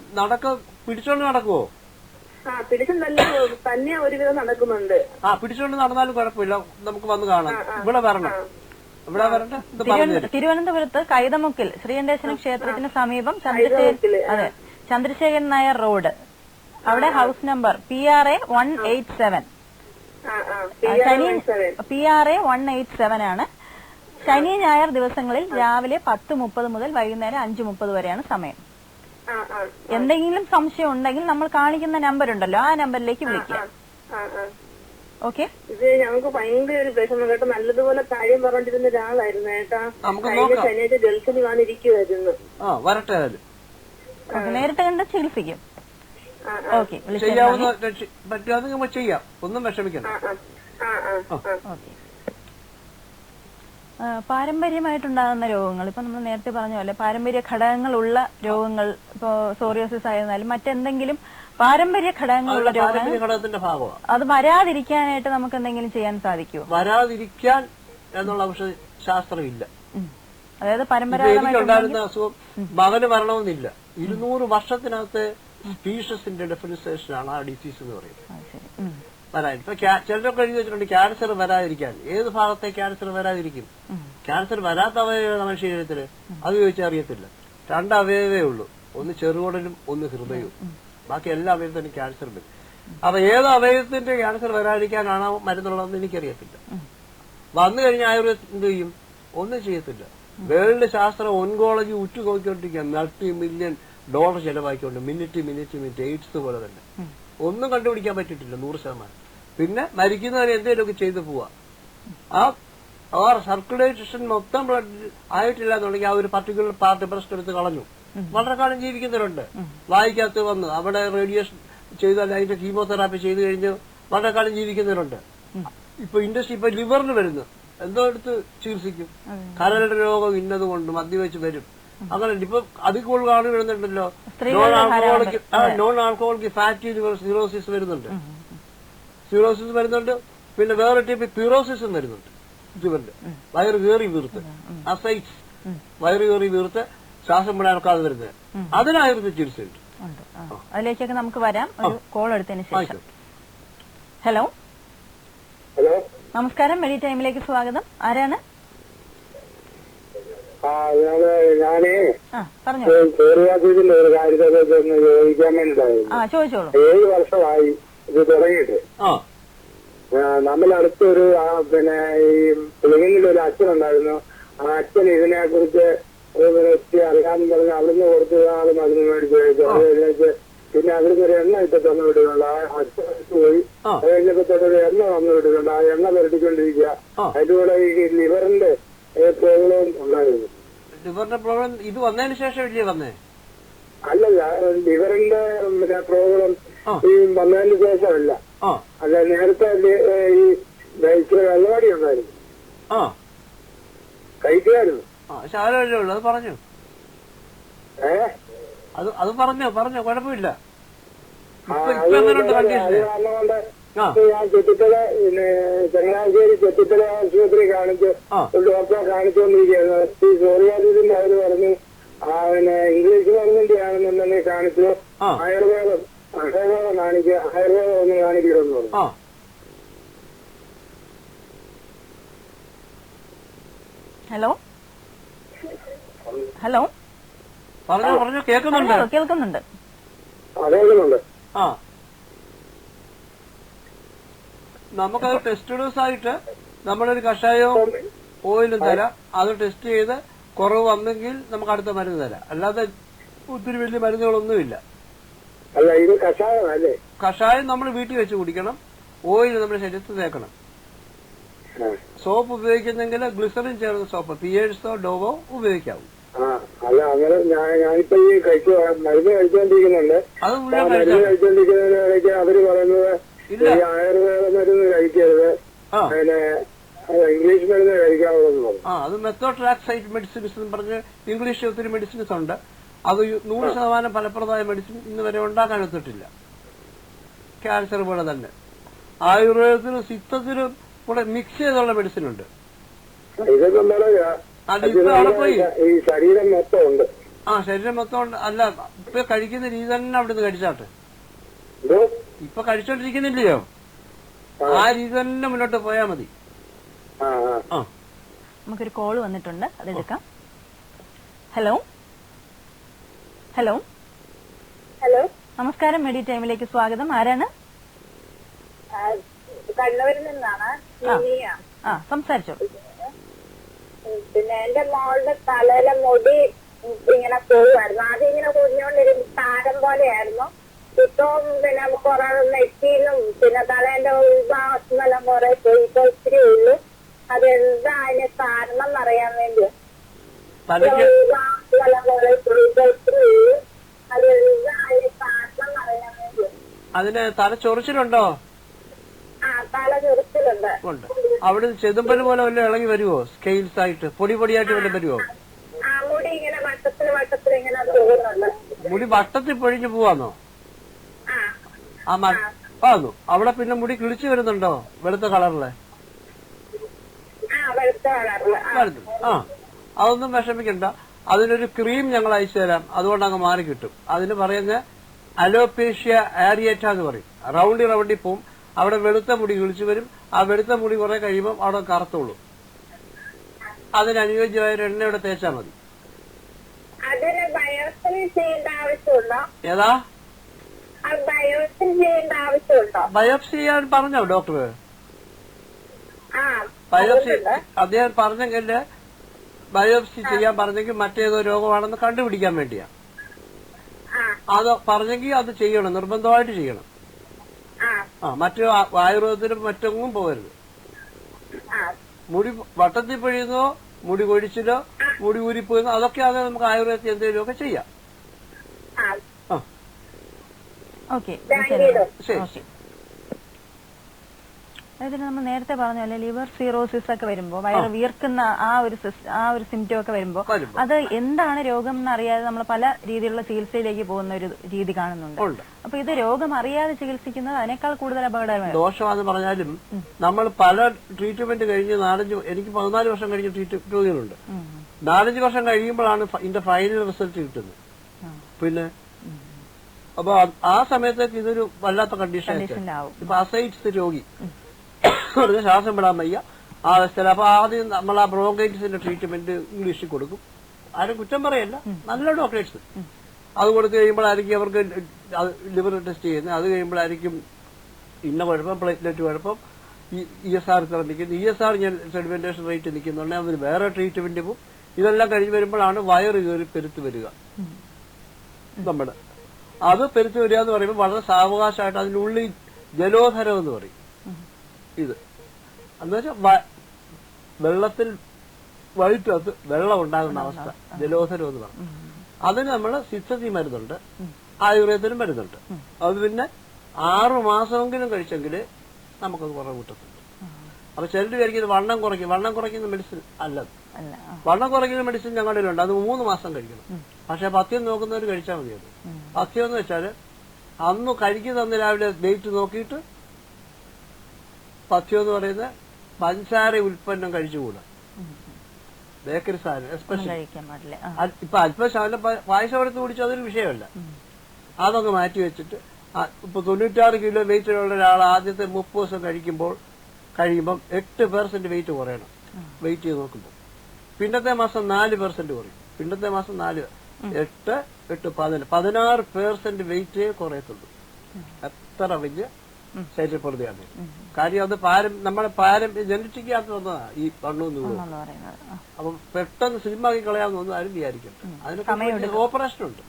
പിടിച്ചോണ്ട് നടക്കുവോ? പിടിച്ചോണ്ടല്ല തന്നെ ഒരുവിധം നടക്കുന്നുണ്ട്. പിടിച്ചോണ്ട് നടന്നാലും കുഴപ്പമില്ല. നമുക്ക് വന്ന് കാണാം. ഇവിടെ വരണം. ഇവിടെ വരണ്ട. തിരുവനന്തപുരത്ത് കൈതമുക്കിൽ ശ്രീകണ്ഠേശ്വര ക്ഷേത്രത്തിന് സമീപം ചന്ദ്രശേഖരൻ നായർ റോഡ്. അവിടെ ഹൗസ് നമ്പർ PRA 187. PRA 187 ആണ്. ശനി ഞായർ ദിവസങ്ങളിൽ രാവിലെ 10:30 മുതൽ വൈകുന്നേരം 5:30 വരെയാണ് സമയം. എന്തെങ്കിലും സംശയം ഉണ്ടെങ്കിൽ നമ്മൾ കാണിക്കുന്ന നമ്പർ ഉണ്ടല്ലോ ആ നമ്പറിലേക്ക് വിളിക്കുക. ഓക്കെ. ഇത് ഞങ്ങൾക്ക് ഭയങ്കര ഒരു വിഷമം കേട്ടോ. നല്ലതുപോലെ കാര്യം പറഞ്ഞിരുന്ന ഒരാളായിരുന്നു കേട്ടാ. കഴിഞ്ഞ ശനിയാഴ്ച ഗൾഫിൽ വന്നിരിക്കുവായിരുന്നു. നേരിട്ട് കണ്ട് ചികിത്സിക്കും. ഓക്കെ. ചെയ്യാം. ഒന്നും വിഷമിക്കണം. പാരമ്പര്യമായിട്ടുണ്ടാകുന്ന രോഗങ്ങൾ ഇപ്പൊ നമ്മൾ നേരത്തെ പറഞ്ഞ പോലെ പാരമ്പര്യ ഘടകങ്ങളുള്ള രോഗങ്ങൾ, ഇപ്പോ സോറിയോസിസ് ആയിരുന്നാലും മറ്റെന്തെങ്കിലും പാരമ്പര്യ ഘടകങ്ങളുള്ള ഘടകത്തിന്റെ ഭാഗമാണ്. അത് വരാതിരിക്കാനായിട്ട് നമുക്ക് എന്തെങ്കിലും ചെയ്യാൻ സാധിക്കുമോ? വരാതിരിക്കാൻ എന്നുള്ള ശാസ്ത്രമില്ല. അതായത് പരമ്പരാഗതമായിട്ടുണ്ടായിരുന്ന അസുഖം മകന് വരണമെന്നില്ല. 200 വർഷത്തിനകത്ത് സ്പീഷീസിന്റെ ഡെഫിനിസേഷൻ ആണ് ആ ഡിസീസ് എന്ന് പറയുന്നത്. വരാൻ ഇപ്പൊ ചിലരൊക്കെ എഴുതി വെച്ചിട്ടുണ്ട് ക്യാൻസർ വരാതിരിക്കാൻ. ഏത് ഭാഗത്തെ ക്യാൻസർ വരാതിരിക്കും? ക്യാൻസർ വരാത്ത അവയവം നമ്മുടെ ശരീരത്തില് അത് ചോദിച്ചാൽ അറിയത്തില്ല. 2 അവയവേ ഉള്ളൂ. ഒന്ന് ചെറുകുടലും ഒന്ന് ഹൃദയവും. ബാക്കി എല്ലാ അവയവത്തിനും ക്യാൻസർ വരും. അപ്പൊ ഏത് അവയവത്തിന്റെ ക്യാൻസർ വരാതിരിക്കാനാണോ മരുന്നുള്ളതെന്ന് എനിക്കറിയത്തില്ല. വന്നു കഴിഞ്ഞാൽ ആയുർവേദം എന്ത് ചെയ്യും? ഒന്നും ചെയ്യത്തില്ല. വേൾഡ് ശാസ്ത്രം ഓൺകോളജി ഉറ്റുനോക്കിക്കൊണ്ടിരിക്കുക. $multi-million ചെലവാക്കിക്കൊണ്ട് മിനിറ്റ് എയ്ഡ്സ് പോലെ തന്നെ ഒന്നും കണ്ടുപിടിക്കാൻ പറ്റിയിട്ടില്ല 100%. പിന്നെ മരിക്കുന്നവരെ എന്തെങ്കിലുമൊക്കെ ചെയ്തു പോവാ. ആ സർക്കുലേഷൻ മൊത്തം ബ്ലഡ് ആയിട്ടില്ല എന്നുണ്ടെങ്കിൽ ആ ഒരു പർട്ടിക്കുലർ പാർട്ട് ബ്രസ്റ്റ് എടുത്ത് കളഞ്ഞു. വളരെ കാലം ജീവിക്കുന്നവരുണ്ട്. വായിക്കകത്ത് വന്ന് അവിടെ റേഡിയേഷൻ ചെയ്താൽ അതിന്റെ കീമോതെറാപ്പി ചെയ്ത് കഴിഞ്ഞ് വളരെ കാലം ജീവിക്കുന്നവരുണ്ട്. ഇപ്പൊ ഇൻഡസ്ട്രി ഇപ്പൊ ലിവറിന് വരുന്നു. എന്തോ എടുത്ത് ചികിത്സിക്കും. കരളുടെ രോഗം ഇന്നതുകൊണ്ട് മദ്യവെച്ച് വരും. അങ്ങനെ ഇപ്പൊ അതിൽ കൂടുതൽ ആളുകൾ വരുന്നുണ്ടല്ലോ. Non alcoholic fatty liver cirrhosis വരുന്നുണ്ട്. പിന്നെ വേറെ ടൈപ്പ് പിറോസിസും വരുന്നുണ്ട്. ലിവറിന്റെ വയറ് കയറി വീർത്ത് അസൈറ്റ്സ് വയറ് കയറി വീർത്ത് ശ്വാസം വിടാനൊക്കാതെ വരുന്നത്. അതിനായിരുന്നു ചികിത്സയുണ്ട്. അതിലേക്കൊക്കെ നമുക്ക് വരാം. ഒരു കോൾ എടുത്തതിന് ശേഷം. ഹലോ നമസ്കാരം. മെഡി ടൈമിലേക്ക് സ്വാഗതം. ആരാണ്? ഞാനേ പറഞ്ഞോ. സോറിയാസിന്റെ ഒരു കാര്യത്തെ ചോദിക്കാൻ വേണ്ടിട്ടായിരുന്നു. ചോദിച്ചോളൂ. 7 വർഷമായി ഇത് തുടങ്ങിയിട്ട്. നമ്മളടുത്തൊരു പിന്നെ ഈ പുളിങ്ങിലൊരു അച്ഛനുണ്ടായിരുന്നു. ആ അച്ഛൻ ഇതിനെ കുറിച്ച് അറിയാമെന്ന് പറഞ്ഞ് അവിടുന്ന് കൊടുത്ത് ആള് മരുന്ന് മേടിച്ച് കഴിച്ചു. അത് കഴിഞ്ഞിട്ട് പിന്നെ അവിടുന്ന് ഒരു എണ്ണ ഇട്ട് തന്നു വിട്ടിട്ടുണ്ട്. ആ അച്ഛൻ പോയി അത് കഴിഞ്ഞപ്പോ തൊട്ടൊരു എണ്ണ തന്നു വിട്ടിട്ടുണ്ട്. ആ എണ്ണ പുരട്ടിക്കൊണ്ടിരിക്കുക. അതിന്റെ കൂടെ ഈ ലിവറിന്റെ പ്രോബ്ലം ഉണ്ടായിരുന്നു. ലിവറിന്റെ പ്രോബ്ലം ഇത് വന്നതിന് ശേഷം ഇല്ലേ വന്നേ? അല്ലല്ല, ലിവറിന്റെ പ്രോബ്ലം ഈ വന്നതിന് ശേഷമല്ല. അല്ല, നേരത്തെ ഈ ഇച്ചിരി വെള്ളവാടി ഉണ്ടായിരുന്നു, കഴിക്കുമായിരുന്നു. അത് പറഞ്ഞു അത് പറഞ്ഞോ കുഴപ്പമില്ല. ഞാൻ ചെത്തിത്തല ചങ്ങനാശ്ശേരി ചെത്തിത്തല ആശുപത്രി കാണിച്ച് ഡോക്ടറെ കാണിച്ചുകൊണ്ടിരിക്കുകയായിരുന്നു. ഈ സോറിയാസിന്റെ അവര് പറഞ്ഞു ഇംഗ്ലീഷ് മരുന്നിന്റെ ആണെന്നുണ്ടെങ്കിൽ കാണിച്ചു ആയുർവേദം ആയുർവേദം ഒന്ന് കാണിക്കണമെന്ന് പറഞ്ഞു. ഹലോ ഹലോ പറഞ്ഞു കേൾക്കുന്നുണ്ട്. കേൾക്കുന്നുണ്ട്. നമുക്കത് ടെസ്റ്റ് ഡോസ് ആയിട്ട് നമ്മളൊരു കഷായവും ഓയിലും തരാം. അത് ടെസ്റ്റ് ചെയ്ത് കുറവ് വന്നെങ്കിൽ നമുക്ക് അടുത്ത മരുന്ന് തരാം. അല്ലാതെ ഒത്തിരി വലിയ മരുന്നുകളൊന്നുമില്ല. അല്ല, ഇത് കഷായമല്ലേ? കഷായം നമ്മൾ വീട്ടിൽ വെച്ച് കുടിക്കണം. ഓയിൽ നമ്മുടെ ശരീരത്തിൽ തേക്കണം. സോപ്പ് ഉപയോഗിക്കുന്നെങ്കിൽ ഗ്ലിസറിൻ ചേർന്ന സോപ്പ്, പിയേഴ്സോ ഡോവോ ഉപയോഗിക്കാവും. അല്ല, അങ്ങനെ ഞാനിപ്പോ ഈ മരുന്ന് കഴിച്ചുകൊണ്ടിരിക്കുന്നുണ്ട്. മരുന്ന് കഴിച്ചുകൊണ്ടിരിക്കുന്നതിനിടയ്ക്ക് അവര് പറയുന്നത് ഈ ആയുർവേദ മരുന്ന് കഴിക്കരുത്, പിന്നെ ഇംഗ്ലീഷ് മരുന്ന് കഴിക്കാവുള്ളൂ. അത് മെത്തോട്രാക്സൈറ്റ് മെഡിസിൻസ് എന്ന് പറഞ്ഞ് ഇംഗ്ലീഷിൽ ഒത്തിരി മെഡിസിൻസ് ഉണ്ട്. അത് 100% ഫലപ്രദമായ മെഡിസിൻ ഇന്ന് വരെ ഉണ്ടാക്കാൻ ഒത്തിട്ടില്ല. ക്യാൻസർ പോലെ തന്നെ ആയുർവേദത്തിനും സിദ്ധത്തിനും കൂടെ മിക്സ് ചെയ്തുള്ള മെഡിസിൻ ഉണ്ട്. ഈ ശരീരം മൊത്തം ഉണ്ട്. ശരീരം മൊത്തം ഉണ്ട്. അല്ല, ഇപ്പൊ കഴിക്കുന്ന രീതി തന്നെ അവിടുന്ന് കഴിച്ചാട്ടെ. ഇപ്പൊ കഴിച്ചോണ്ടിരിക്കുന്നില്ലയോ, ആ രീതി തന്നെ മുന്നോട്ട് പോയാ മതി. നമുക്കൊരു കോള് വന്നിട്ടുണ്ട്, അതെടുക്കാം. ഹലോ ഹലോ ഹലോ, നമസ്കാരം. മെഡി ടൈമിലേക്ക് സ്വാഗതം. ആരാണ്? കണ്ണൂരിൽ നിന്നാണ്. സംസാരിച്ചോ. പിന്നെ എന്റെ മോളുടെ തലയിലെ മുടി ഇങ്ങനെ പോവുമായിരുന്നു. ആദ്യം ഇങ്ങനെ കുഞ്ഞുകൊണ്ടിരുന്ന താരം പോലെയായിരുന്നു. ഇപ്പം പിന്നെ കുറെ നെറ്റിയിലും പിന്നെ തലേന്റെ ഉൾഭാഗത്തുനിന്നെല്ലാം കുറെ പോയി. ഇപ്പൊ ഇത്തിരി ഉള്ളു. അതെന്താ അതിന് കാരണം എന്നറിയാൻ വേണ്ടി ഉൾഭാഗത്തുനിന്നെല്ലാം കുറെ പോയി. ഇപ്പൊ ഇത്തിരി ഉള്ളു. അതെന്താ അതിന് കാരണം എന്നറിയാൻ വേണ്ടി. അതിന് തല ചൊറിച്ചിലുണ്ടോ? തല ചൊറിച്ചിലുണ്ട്. അവിടെ ചെതുമ്പല് പോലെ വല്ല ഇളകി വരുവോ? സ്കെയിൽസ് ആയിട്ട് പൊടി പൊടിയായിട്ട് വല്ല വരുവോ? മുടി ഇങ്ങനെ വട്ടത്തിൽ ഇങ്ങനെ പോകുന്നുണ്ട്. മുടി വട്ടത്തിൽ പൊഴിഞ്ഞു പോവാന്നോ? ആന്നു. അവിടെ പിന്നെ മുടി കിളിച്ചു വരുന്നുണ്ടോ? വെളുത്ത കളറില്? അതൊന്നും വിഷമിക്കണ്ട. അതിനൊരു ക്രീം ഞങ്ങൾ അയച്ചു തരാം. അതുകൊണ്ട് അങ്ങ് മാറി കിട്ടും. അതിന് പറയുന്ന അലോപേഷ്യ ആരിയേറ്റ എന്ന് പറയും. റൗണ്ടി പോവും. അവിടെ വെളുത്ത മുടി കിളിച്ചു വരും. ആ വെളുത്ത മുടി കുറെ കഴിയുമ്പോൾ അവിടെ കറുത്തോളൂ. അതിനനുയോജ്യമായ ഒരു എണ്ണയോടെ തേച്ചാൽ മതി. ഏതാ? ബയോപ്സി ചെയ്യാൻ പറഞ്ഞോ ഡോക്ടർ? ബയോപ്സി അദ്ദേഹം പറഞ്ഞെങ്കിൽ ബയോപ്സി ചെയ്യാൻ പറഞ്ഞെങ്കിൽ മറ്റേതോ രോഗമാണെന്ന് കണ്ടുപിടിക്കാൻ വേണ്ടിയാ. അത് പറഞ്ഞെങ്കിൽ അത് ചെയ്യണം, നിർബന്ധമായിട്ട് ചെയ്യണം. മറ്റു ആയുർവേദത്തിനും മറ്റൊന്നും പോകരുത്. മുടി വട്ടത്തിൽ പൊഴിയുന്നോ, മുടി കൊഴിച്ചിലോ, മുടി ഊരിപ്പോകുന്നോ, അതൊക്കെ അത് നമുക്ക് ആയുർവേദത്തിൽ എന്തെങ്കിലും ഒക്കെ ചെയ്യാം. ശരി. അതായത് നമ്മൾ നേരത്തെ പറഞ്ഞ പോലെ ലിവർ സിറോസിസ് ഒക്കെ വരുമ്പോ, വയറ് വീർക്കുന്ന ആ ഒരു സിംറ്റം ഒക്കെ വരുമ്പോ അത് എന്താണ് രോഗം എന്നറിയാതെ നമ്മൾ പല രീതിയിലുള്ള ചികിത്സയിലേക്ക് പോകുന്ന ഒരു രീതി കാണുന്നുണ്ട്. അപ്പൊ ഇത് രോഗം അറിയാതെ ചികിത്സിക്കുന്നത് അതിനേക്കാൾ കൂടുതൽ അപകടകരമാണ്. ദോഷമാണെന്ന് പറഞ്ഞാലും നമ്മൾ പല ട്രീറ്റ്മെന്റ് കഴിഞ്ഞ് എനിക്ക് 14 വർഷം കഴിഞ്ഞ് ട്രീറ്റ്മെന്റുകളുണ്ട്. 4-5 വർഷം കഴിയുമ്പോഴാണ് ഇതിന്റെ ഫൈനൽ റിസൾട്ട് കിട്ടുന്നത്. പിന്നെ അപ്പൊ ആ സമയത്തേക്ക് ഇതൊരു വല്ലാത്ത കണ്ടീഷൻ. ഇപ്പൊ അസൈറ്റ്സ് രോഗി ശ്വാസം വിടാൻ വയ്യ ആ അവസ്ഥയിൽ. അപ്പൊ ആദ്യം നമ്മൾ ആ ബ്രോങ്കൈറ്റിസിന്റെ ട്രീറ്റ്മെന്റ് ഇംഗ്ലീഷിൽ കൊടുക്കും. ആരും കുറ്റം പറയല്ല, നല്ല ഡോക്ടേഴ്സ്. അത് കൊടുത്തു കഴിയുമ്പോഴായിരിക്കും അവർക്ക് ലിവർ ടെസ്റ്റ് ചെയ്യുന്നത്. അത് കഴിയുമ്പോഴായിരിക്കും ഇന്ന കുഴപ്പം, പ്ലേറ്റ്ലെറ്റ് കുഴപ്പം, ESR ഇത്ര നിൽക്കുന്നു, ESR ഞാൻ സെഡിമെന്റേഷൻ റേറ്റ് നിൽക്കുന്നുണ്ടെങ്കിൽ അതിന് വേറെ ട്രീറ്റ്മെന്റ് പോകും. ഇതെല്ലാം കഴിഞ്ഞ് വരുമ്പോഴാണ് വയറ് കയറി പെരുത്ത് വരിക. നമ്മുടെ അത് പെരുത്ത് വരിക എന്ന് പറയുമ്പോൾ വളരെ സാവകാശമായിട്ട് അതിനുള്ളിൽ ജലോധരം എന്ന് പറയും. ഇത് എന്ന് വെച്ചാൽ വെള്ളത്തിൽ വഴിക്കകത്ത് വെള്ളം ഉണ്ടാകുന്ന അവസ്ഥ ജലോധരം എന്ന് പറയും. അതിന് നമ്മൾ സിദ്ധത്തി മരുന്നുണ്ട്, ആയുർവേദത്തിനും മരുന്നുണ്ട്. അത് പിന്നെ 6 മാസമെങ്കിലും കഴിച്ചെങ്കിൽ നമുക്കത് കുറവ് കിട്ടത്തുള്ളൂ. അപ്പൊ ചിലർ കഴിക്കുന്നത് വണ്ണം കുറയ്ക്കുന്ന മെഡിസിൻ അല്ലത്. വണ്ണം കുറയ്ക്കുന്ന മെഡിസിൻ ഞങ്ങളുടെ ഉണ്ട്, അത് 3 മാസം കഴിക്കണം. പക്ഷെ പഥ്യം നോക്കുന്നവർ കഴിച്ചാൽ മതി. അത് പഥ്യം എന്ന് വെച്ചാല് അന്ന് കഴിക്കുന്ന രാവിലെ വെയിറ്റ് നോക്കിയിട്ട് പഥ്യം എന്ന് പറയുന്നത് പഞ്ചസാര ഉൽപ്പന്നം കഴിച്ചുകൂടാ. ബേക്കറി സാധനം എസ്പെഷ്യലി ഇപ്പൊ അല്പം ശകലം പായസം എടുത്ത് കുടിച്ചു അതൊരു വിഷയമല്ല. അതൊക്കെ മാറ്റി വെച്ചിട്ട് ഇപ്പൊ 96 കിലോ വെയിറ്റിലുള്ള ഒരാൾ ആദ്യത്തെ 30 ദിവസം കഴിയുമ്പോൾ 8% വെയിറ്റ് കുറയണം. വെയിറ്റ് ചെയ്ത് നോക്കുമ്പോൾ പിന്നത്തെ മാസം 4% കുറയും. പിന്നത്തെ മാസം 8, 16% വെയിറ്റ് കുറയത്തുള്ളൂ. എത്ര വലിയ ശരീരപ്രതിയാണ്. കാര്യം അത് നമ്മുടെ ജനറ്റിക് ആയിട്ട് വന്നതാ ഈ വണ്ണമെന്ന് പറയുന്നത്. അപ്പം പെട്ടെന്ന് സിനിമാക്കി കളയാമെന്നൊന്നും ആരും വിചാരിക്കട്ടെ. അതിന് ഓപ്പറേഷൻ ഉണ്ട്.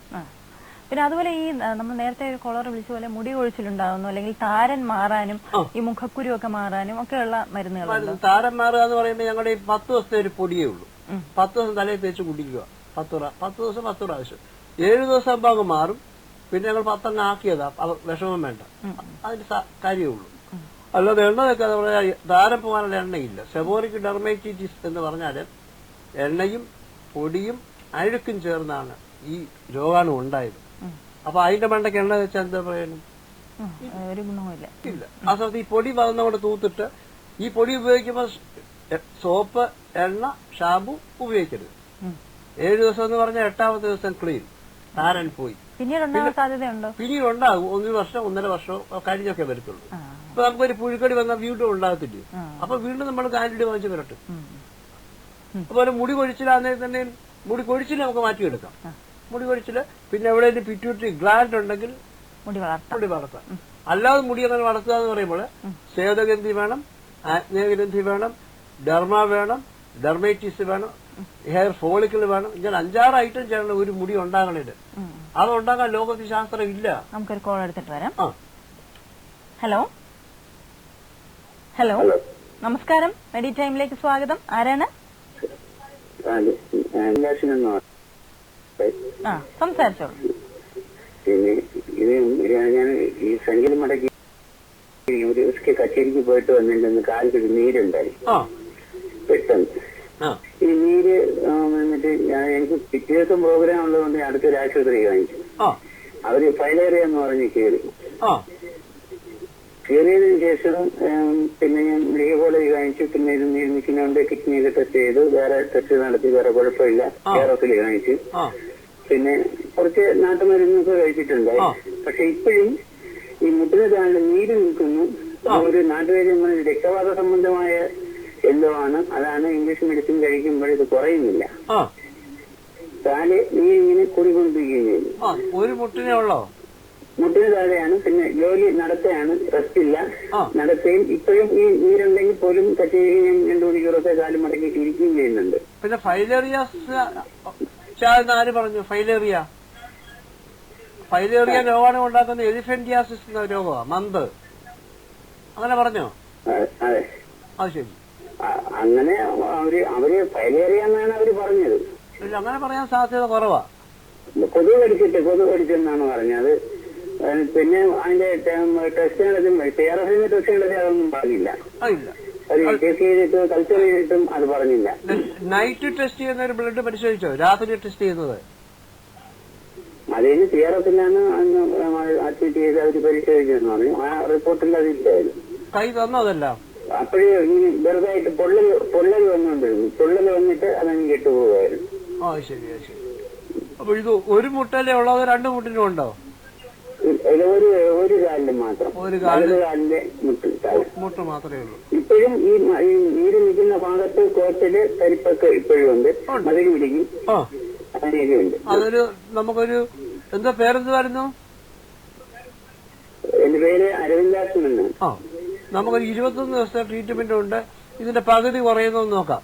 പിന്നെ അതുപോലെ ഈ നമ്മൾ നേരത്തെ ഒരു കോളർ വിളിച്ച പോലെ മുടി കൊഴിച്ചിലുണ്ടാകുന്നു, അല്ലെങ്കിൽ താരൻ മാറാനും ഈ മുഖക്കുരു ഒക്കെ മാറാനും ഒക്കെയുള്ള മരുന്നുകൾ. താരൻ മാറുക എന്ന് പറയുമ്പോൾ ഞങ്ങളുടെ ഈ 10 ദിവസത്തെ ഒരു പൊടിയേ ഉള്ളൂ. 10 ദിവസം തലയിൽ തേച്ച് കുടിക്കുക. 10 ദിവസം 10 പ്രാവശ്യം. 7 ദിവസം ആകുമ്പോൾ അങ്ങ് മാറും. പിന്നെ ഞങ്ങൾ 10 അങ്ങ് ആക്കിയതാ, വിഷമം വേണ്ട. അതിന്റെ കാര്യമുള്ളൂ. അല്ലാതെ എണ്ണ വെക്കാതെ പറയാ താരം പോകാനുള്ള എണ്ണയില്ല. സെബോറിക് ഡെർമൈറ്റിറ്റിസ് എന്ന് പറഞ്ഞാല് എണ്ണയും പൊടിയും അഴുക്കും ചേർന്നാണ് ഈ രോഗാണു ഉണ്ടായത്. അപ്പൊ അതിന്റെ മണ്ടയ്ക്ക് എണ്ണ വെച്ചാൽ എന്താ പറയുന്നത്? ഇല്ല. ആ സമയത്ത് ഈ പൊടി വന്നവിടെ തൂത്തിട്ട് ഈ പൊടി ഉപയോഗിക്കുമ്പോൾ സോപ്പ്, എണ്ണ, ഷാമ്പു ഉപയോഗിക്കരുത്. 7 ദിവസം എന്ന് പറഞ്ഞാൽ 8ാമത്തെ ദിവസം ക്ലീൻ, താരൻ പോയി. പിന്നീട് ഉണ്ടാകും. 1 വർഷം 1.5 വർഷം കഴിഞ്ഞൊക്കെ വരത്തുള്ളൂ. ഇപ്പൊ നമുക്കൊരു പുഴുക്കടി വന്നാൽ വീണ്ടും ഉണ്ടാകത്തില്ലേ? അപ്പൊ വീണ്ടും നമ്മൾ കാൻഡിഡ് വാങ്ങിച്ച് വരട്ടെ. അതുപോലെ മുടി കൊഴിച്ചിലാണെങ്കിൽ തന്നെ മുടി കൊഴിച്ചിൽ നമുക്ക് മാറ്റിയെടുക്കാം. മുടി കൊഴിച്ചില് പിന്നെ എവിടെയെങ്കിലും പിറ്റ്യൂട്ടറി ഗ്ലാൻഡ് ഉണ്ടെങ്കിൽ മുടി വളർത്താം. അല്ലാതെ മുടി അങ്ങനെ വളർത്തുക എന്ന് പറയുമ്പോൾ സ്വേദഗ്രന്ഥി വേണം, ആഗ്നേയഗ്രന്ഥി വേണം, ഡെർമ വേണം, ഡെർമൈറ്റിസ് വേണം, ഹെയർ ഫോളിക്കിൾ വേണം. ഇങ്ങനെ 5-6 ഐറ്റം ചെയ്യണം ഒരു മുടി ഉണ്ടാകണത്. അത് ഉണ്ടാക്കാൻ ലോകത്തിൽ ശാസ്ത്രം ഇല്ല. നമുക്കൊരു കോൾ എടുത്തിട്ട് വരാം. ഹലോ ഹലോ നമസ്കാരം, മെഡി ടൈമിലേക്ക് സ്വാഗതം. ആരാണ്? സംസാരിച്ചോളൂ. പിന്നെ ഇത് ഞാൻ ഈ സംഗീതം മടക്കി ഒരു കച്ചേരിക്ക് പോയിട്ട് വന്നിട്ടുണ്ടെന്ന് കാലിൽ നീരുണ്ടായി. പെട്ടെന്ന് ഈ നീര് വന്നിട്ട് എനിക്ക് പിറ്റേ ദിവസം പ്രോഗ്രാം ഉള്ളതുകൊണ്ട് അടുത്തൊരു ആശുപത്രി കാണിച്ചു. അവര് ഫൈലേറിയ എന്ന് പറഞ്ഞ് കയറിയതിനു ശേഷം പിന്നെ ഞാൻ മെഡിക്കൽ കോളേജ് കാണിച്ചു. പിന്നെ ഇത് നീര് നിൽക്കുന്നതുകൊണ്ട് കിഡ്നിയൊക്കെ ടെസ്റ്റ് ചെയ്തു. വേറെ ടെസ്റ്റ് നടത്തി, വേറെ കുഴപ്പമില്ല. കേരളത്തിൽ കാണിച്ചു. പിന്നെ കുറച്ച് നാട്ടുമരുന്നൊക്കെ കഴിച്ചിട്ടുണ്ട്. പക്ഷെ ഇപ്പോഴും ഈ മുട്ടിന് താഴെ നീര് നിൽക്കുന്നു. ഒരു നാട്ടുകാര്യം രക്തവാത സംബന്ധമായ എന്തോ ആണ്. അതാണ് ഇംഗ്ലീഷ് മെഡിസിൻ കഴിക്കുമ്പോൾ ഇത് കുറയുന്നില്ല. താല് നീരിങ്ങനെ കൂടിക്കൊണ്ടിരിക്കുകയും ചെയ്യുന്നു. ഒരു മുട്ടിനെ ഉള്ളോ? മുട്ടിന് താഴെയാണ്. പിന്നെ ജോലി നടത്തയാണ്, റെസ്റ്റ് ഇല്ല. നടത്തുകയും ഇപ്പോഴും ഈ നീരുണ്ടെങ്കിൽ പോലും കച്ചേരിയും 2 മണിക്കൂറൊക്കെ കാലം മടക്കി ഇരിക്കുകയും ചെയ്യുന്നുണ്ട്. പിന്നെ ഫൈലേറിയാസ് ആര് പറഞ്ഞു? ഫൈലേറിയ രോഗാണു ഉണ്ടാക്കുന്ന എലിഫന്റിയാസിസ് എന്ന രോഗമാണ്, മന്ത്. അങ്ങനെ പറഞ്ഞോ? അതെ, അത് ശരി. അങ്ങനെ അവര് ഫൈലേറിയ എന്നാണ് അവര് പറഞ്ഞത്. ഇല്ല, അങ്ങനെ പറയാൻ സാധ്യത കുറവാ. കൊതു കടിച്ചെന്നാണ് പറഞ്ഞത്. പിന്നെ അതിന്റെ ടെസ്റ്റ് നടത്തുമ്പോൾ TRFന്റെ ടെസ്റ്റ് നടത്തി അതൊന്നും പറഞ്ഞില്ല. ടെസ്റ്റ് ചെയ്തിട്ട് കൾച്ചർ ചെയ്തിട്ടും അത് പറഞ്ഞില്ല. നൈറ്റ് ടെസ്റ്റ് ചെയ്യുന്ന ഒരു ബ്ലഡ് പരിശോധിച്ചോ? രാത്രി ടെസ്റ്റ് ചെയ്യുന്നത് അതിന് TRFിലാണ് അഡ്മിറ്റ് ചെയ്ത് അവര് പരിശോധിച്ചെന്ന് പറഞ്ഞു. ആ റിപ്പോർട്ടിൽ അതില്ലായിരുന്നു. കൈ തന്നതല്ല. അപ്പോഴേ ഇങ്ങനെ വെറുതായിട്ട് പൊള്ളൽ വന്നുകൊണ്ടിരുന്നു. പൊള്ളൽ വന്നിട്ട് അതങ്ങ് കെട്ടുപോകുമായിരുന്നു. ശരി. അപ്പൊ ഇത് ഒരു മുട്ടല്ലേ ഉള്ളത്? 2 മുട്ടിനും ഉണ്ടോ? ഒരു കാലില് മാത്രം. കാലിന്റെ മുട്ട് മാത്രമേ ഉള്ളൂ. ഇപ്പോഴും ഈ നീര് നിൽക്കുന്ന ഭാഗത്ത് കോച്ചില് തരിപ്പൊക്കെ ഇപ്പോഴും ഉണ്ട്. മതിൽ പിടിക്കും, അങ്ങനെയൊക്കെ ഉണ്ട്. അതൊരു നമുക്കൊരു എന്താ പേരെന്തുവായിരുന്നു? എന്റെ പേര് അരവിന്ദാസൻ എന്നാണ്. നമുക്കൊരു 21 ദിവസത്തെ ട്രീറ്റ്മെന്റ് ഉണ്ട്. ഇതിന്റെ പകുതി കുറയുന്നതെന്ന് നോക്കാം.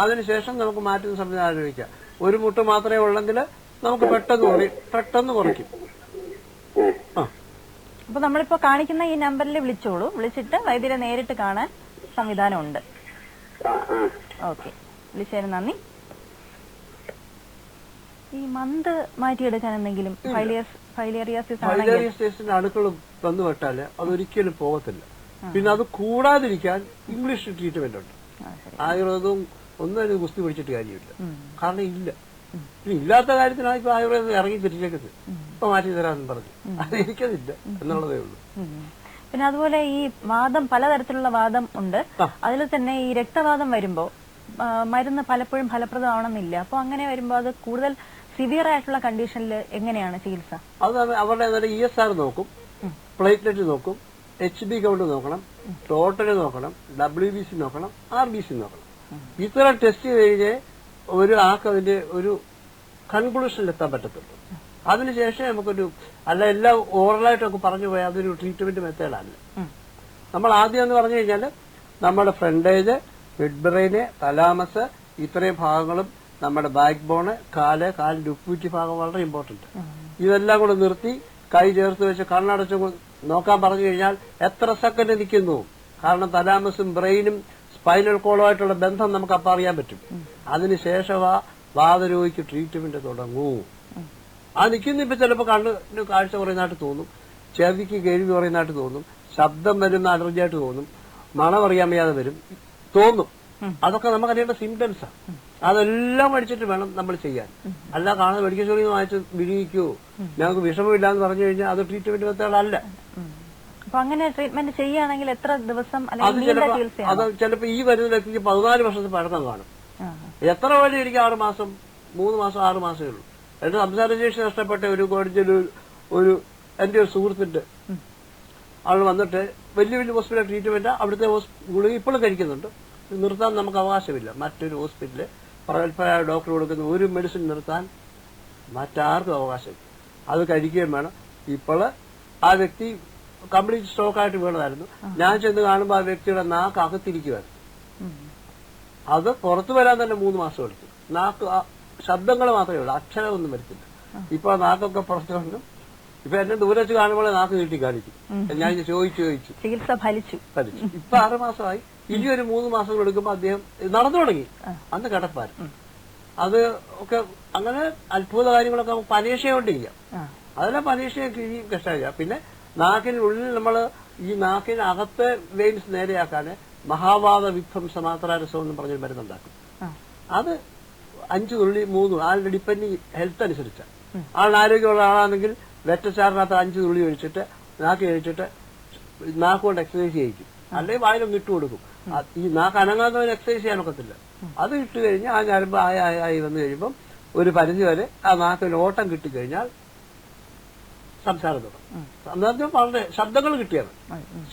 അതിനുശേഷം നമുക്ക് മാറ്റുന്ന സംവിധാനം ആലോചിക്കാം. ഒരു മുട്ട് മാത്രമേ ഉള്ളെങ്കിൽ നമുക്ക് പെട്ടെന്ന് കുറയ്ക്കും. അപ്പൊ നമ്മളിപ്പോ കാണിക്കുന്ന ഈ നമ്പറിൽ വിളിച്ചോളൂ. വിളിച്ചിട്ട് വൈദ്യരെ നേരിട്ട് കാണാൻ സംവിധാനമുണ്ട്. ഓക്കെ, വിളിച്ചതിന് നന്ദി. ഈ മന്ത് മാറ്റിയെടുക്കാൻ എന്തെങ്കിലും ഫൈലേറിയാസിസ് ആണെങ്കിൽ ഫൈലേറിയസിന്റെ അണുക്കൾ വന്നുപെട്ടാല് അതൊരിക്കലും പോകത്തില്ല. പിന്നെ അത് കൂടാതിരിക്കാൻ ഇംഗ്ലീഷ് ട്രീറ്റ്മെന്റ് ഉണ്ട്. ആയുർവേദവും ഒന്നും അതിന് കുസ്തി പിടിച്ചിട്ട് കാര്യമില്ല. കാരണം ഇല്ല. പിന്നെ ഇല്ലാത്ത കാര്യത്തിനാണ് ഇപ്പൊ ആയുർവേദം ഇറങ്ങി തിരിച്ചേക്കുന്നത്. ഇപ്പൊ മാറ്റി തരാമെന്ന് പറഞ്ഞു. അത് എനിക്കതില്ല എന്നുള്ളതേ ഉള്ളൂ. പിന്നെ അതുപോലെ ഈ വാദം, പലതരത്തിലുള്ള വാദം ഉണ്ട്. അതിൽ തന്നെ ഈ രക്തവാദം വരുമ്പോ മരുന്ന് പലപ്പോഴും ഫലപ്രദമാണെന്നില്ല. അപ്പൊ അങ്ങനെ വരുമ്പോ അത് കൂടുതൽ സിവിയർ ആയിട്ടുള്ള കണ്ടീഷനിൽ എങ്ങനെയാണ് ചികിത്സ? അത് അവരുടെ ESR നോക്കും, പ്ലേറ്റ്ലെറ്റ് നോക്കും, HB കൗണ്ട് നോക്കണം, ടോട്ടല് നോക്കണം, WBC നോക്കണം, RBC നോക്കണം. ഇത്ര ടെസ്റ്റ് കഴിഞ്ഞ് ആൾക്ക് അതിന്റെ ഒരു കൺക്ലൂഷനിലെത്താൻ പറ്റത്തുള്ളൂ. അതിനുശേഷം നമുക്കൊരു അല്ല എല്ലാം ഓറലായിട്ടൊക്കെ പറഞ്ഞു പോയാൽ അതൊരു ട്രീറ്റ്മെന്റ് മെത്തേഡല്ല. നമ്മൾ ആദ്യം എന്ന് പറഞ്ഞു കഴിഞ്ഞാൽ നമ്മുടെ ഫ്രണ്ടേജ്, മിഡ് ബ്രെയിന്, തലാമസ്, ഇത്രയും ഭാഗങ്ങളും നമ്മുടെ ബാക്ക് ബോണ്, കാലിന്റെ ഉപ്പൂറ്റി ഭാഗം വളരെ ഇമ്പോർട്ടന്റ്. ഇതെല്ലാം കൂടെ നിർത്തി കൈ ചേർത്ത് വെച്ച് കണ്ണടച്ച് നോക്കാൻ പറഞ്ഞു കഴിഞ്ഞാൽ എത്ര സെക്കൻഡ് നിൽക്കുന്നു. കാരണം തലാമസും ബ്രെയിനും സ്പൈനൽ കോളുമായിട്ടുള്ള ബന്ധം നമുക്ക് അപ്പം അറിയാൻ പറ്റും. അതിനുശേഷം വാതരോഗിക്ക് ട്രീറ്റ്മെന്റ് തുടങ്ങൂ. ആ നിൽക്കുന്ന ഇപ്പൊ ചിലപ്പോൾ കണ്ണിന് കാഴ്ച കുറയുന്നതായിട്ട് തോന്നും, ചെവിക്ക് കേൾവി കുറയുന്നതായിട്ട് തോന്നും, ശബ്ദം വരുന്ന അലർജിയായിട്ട് തോന്നും, മണം അറിയാൻ വയ്യാതെ വരും തോന്നും. അതൊക്കെ നമുക്കറിയേണ്ട സിംറ്റംസാണ്. അതെല്ലാം പഠിച്ചിട്ട് വേണം നമ്മൾ ചെയ്യാൻ. അല്ല കാണുന്ന മെഡിക്കൽ സ്റ്റോറിൽ നിന്ന് വാങ്ങിച്ച് വിനിയോഗിക്കൂ, ഞങ്ങൾക്ക് വിഷമമില്ല എന്ന് പറഞ്ഞു കഴിഞ്ഞാൽ അത് ട്രീറ്റ്മെന്റ് മെത്തേഡല്ല. അപ്പൊ അങ്ങനെ ട്രീറ്റ്മെന്റ് ചെയ്യുകയാണെങ്കിൽ എത്ര ദിവസം അത് ചിലപ്പോൾ ഈ വരുന്ന വ്യക്തിക്ക് 14 വർഷത്തെ പഴക്കം കാണും. എത്ര പോലെ എനിക്ക് 6 മാസം, 3 മാസം, 6 മാസമേ ഉള്ളൂ. എന്റെ സംസാരശേഷി നഷ്ടപ്പെട്ട ഒരു എന്റെ ഒരു സുഹൃത്തിന്റെ ആൾ വന്നിട്ട് വലിയ ഹോസ്പിറ്റൽ ട്രീറ്റ്മെന്റ്, അവിടുത്തെ ഗുളിക ഇപ്പോഴും കഴിക്കുന്നുണ്ട്. നിർത്താൻ നമുക്ക് അവകാശമില്ല. മറ്റൊരു ഹോസ്പിറ്റലിൽ പ്രഗത്ഭരായ ഡോക്ടർ കൊടുക്കുന്ന ഒരു മെഡിസിൻ നിർത്താൻ മറ്റാർക്കും അവകാശമില്ല. അത് കഴിക്കുകയും വേണം. ഇപ്പോൾ ആ വ്യക്തി കംപ്ലീറ്റ് സ്റ്റോക്കായിട്ട് വീണതായിരുന്നു. ഞാൻ ചെന്ന് കാണുമ്പോൾ ആ വ്യക്തിയുടെ നാക്ക് അകത്തിരിക്കുമായിരുന്നു. അത് പുറത്തു വരാൻ തന്നെ 3 മാസം എടുത്തു. നാക്ക് ശബ്ദങ്ങൾ മാത്രമേ ഉള്ളൂ, അക്ഷരമൊന്നും വരത്തില്ല. ഇപ്പൊ നാക്കൊക്കെ പുറത്തു വന്നു. ഇപ്പൊ എന്നെ ദൂരെ വെച്ച് കാണുമ്പോൾ നാക്ക് നീട്ടി കാണിക്കും. ഞാൻ ചോദിച്ചു ചികിത്സ ഫലിച്ചു. ഇപ്പൊ 6 മാസമായി. ഇനി ഒരു 3 മാസങ്ങൾ എടുക്കുമ്പോൾ അദ്ദേഹം നടന്നു തുടങ്ങി. അന്ന് കിടപ്പാര്. അത് ഒക്കെ അങ്ങനെ അത്ഭുത കാര്യങ്ങളൊക്കെ പനീഷ കൊണ്ട് ചെയ്യാം. അതെല്ലാം പനീഷ കിഴി കഷ്ടാക്കാം. പിന്നെ നാക്കിനുള്ളിൽ നമ്മൾ ഈ നാക്കിനകത്തെ വെയിൻസ് നേരെയാക്കാൻ മഹാവാദ വിധ്വംസ മാത്രാരസം എന്ന് പറഞ്ഞൊരു മരുന്നുണ്ടാക്കും. അത് 5 തുള്ളി 3 ആളുടെ ഡിപ്പെൻഡിങ് ഹെൽത്ത് അനുസരിച്ച്. ആൾ ആരോഗ്യമുള്ള ആളാണെങ്കിൽ വെറ്റച്ചാറിനകത്ത് 5 തുള്ളി ഒഴിച്ചിട്ട് നാക്ക് കഴിച്ചിട്ട് നാക്കുകൊണ്ട് എക്സസൈസ് ചെയ്യിക്കും. അല്ലെങ്കിൽ വായിലൊന്ന് ഇട്ട് കൊടുക്കും. ഈ നാക്ക് അനങ്ങാത്തവന് എക്സസൈസ് ചെയ്യാനൊക്കത്തില്ല. അത് ഇട്ട് കഴിഞ്ഞ് ആ ഞരമ്പ് ആയി വന്നു കഴിയുമ്പം ഒരു പരിധി വരെ ആ നാക്കിന് ഓട്ടം കിട്ടിക്കഴിഞ്ഞാൽ സംസാരം തുടങ്ങും. അന്നേരം വളരെ ശബ്ദങ്ങൾ കിട്ടിയാണ്.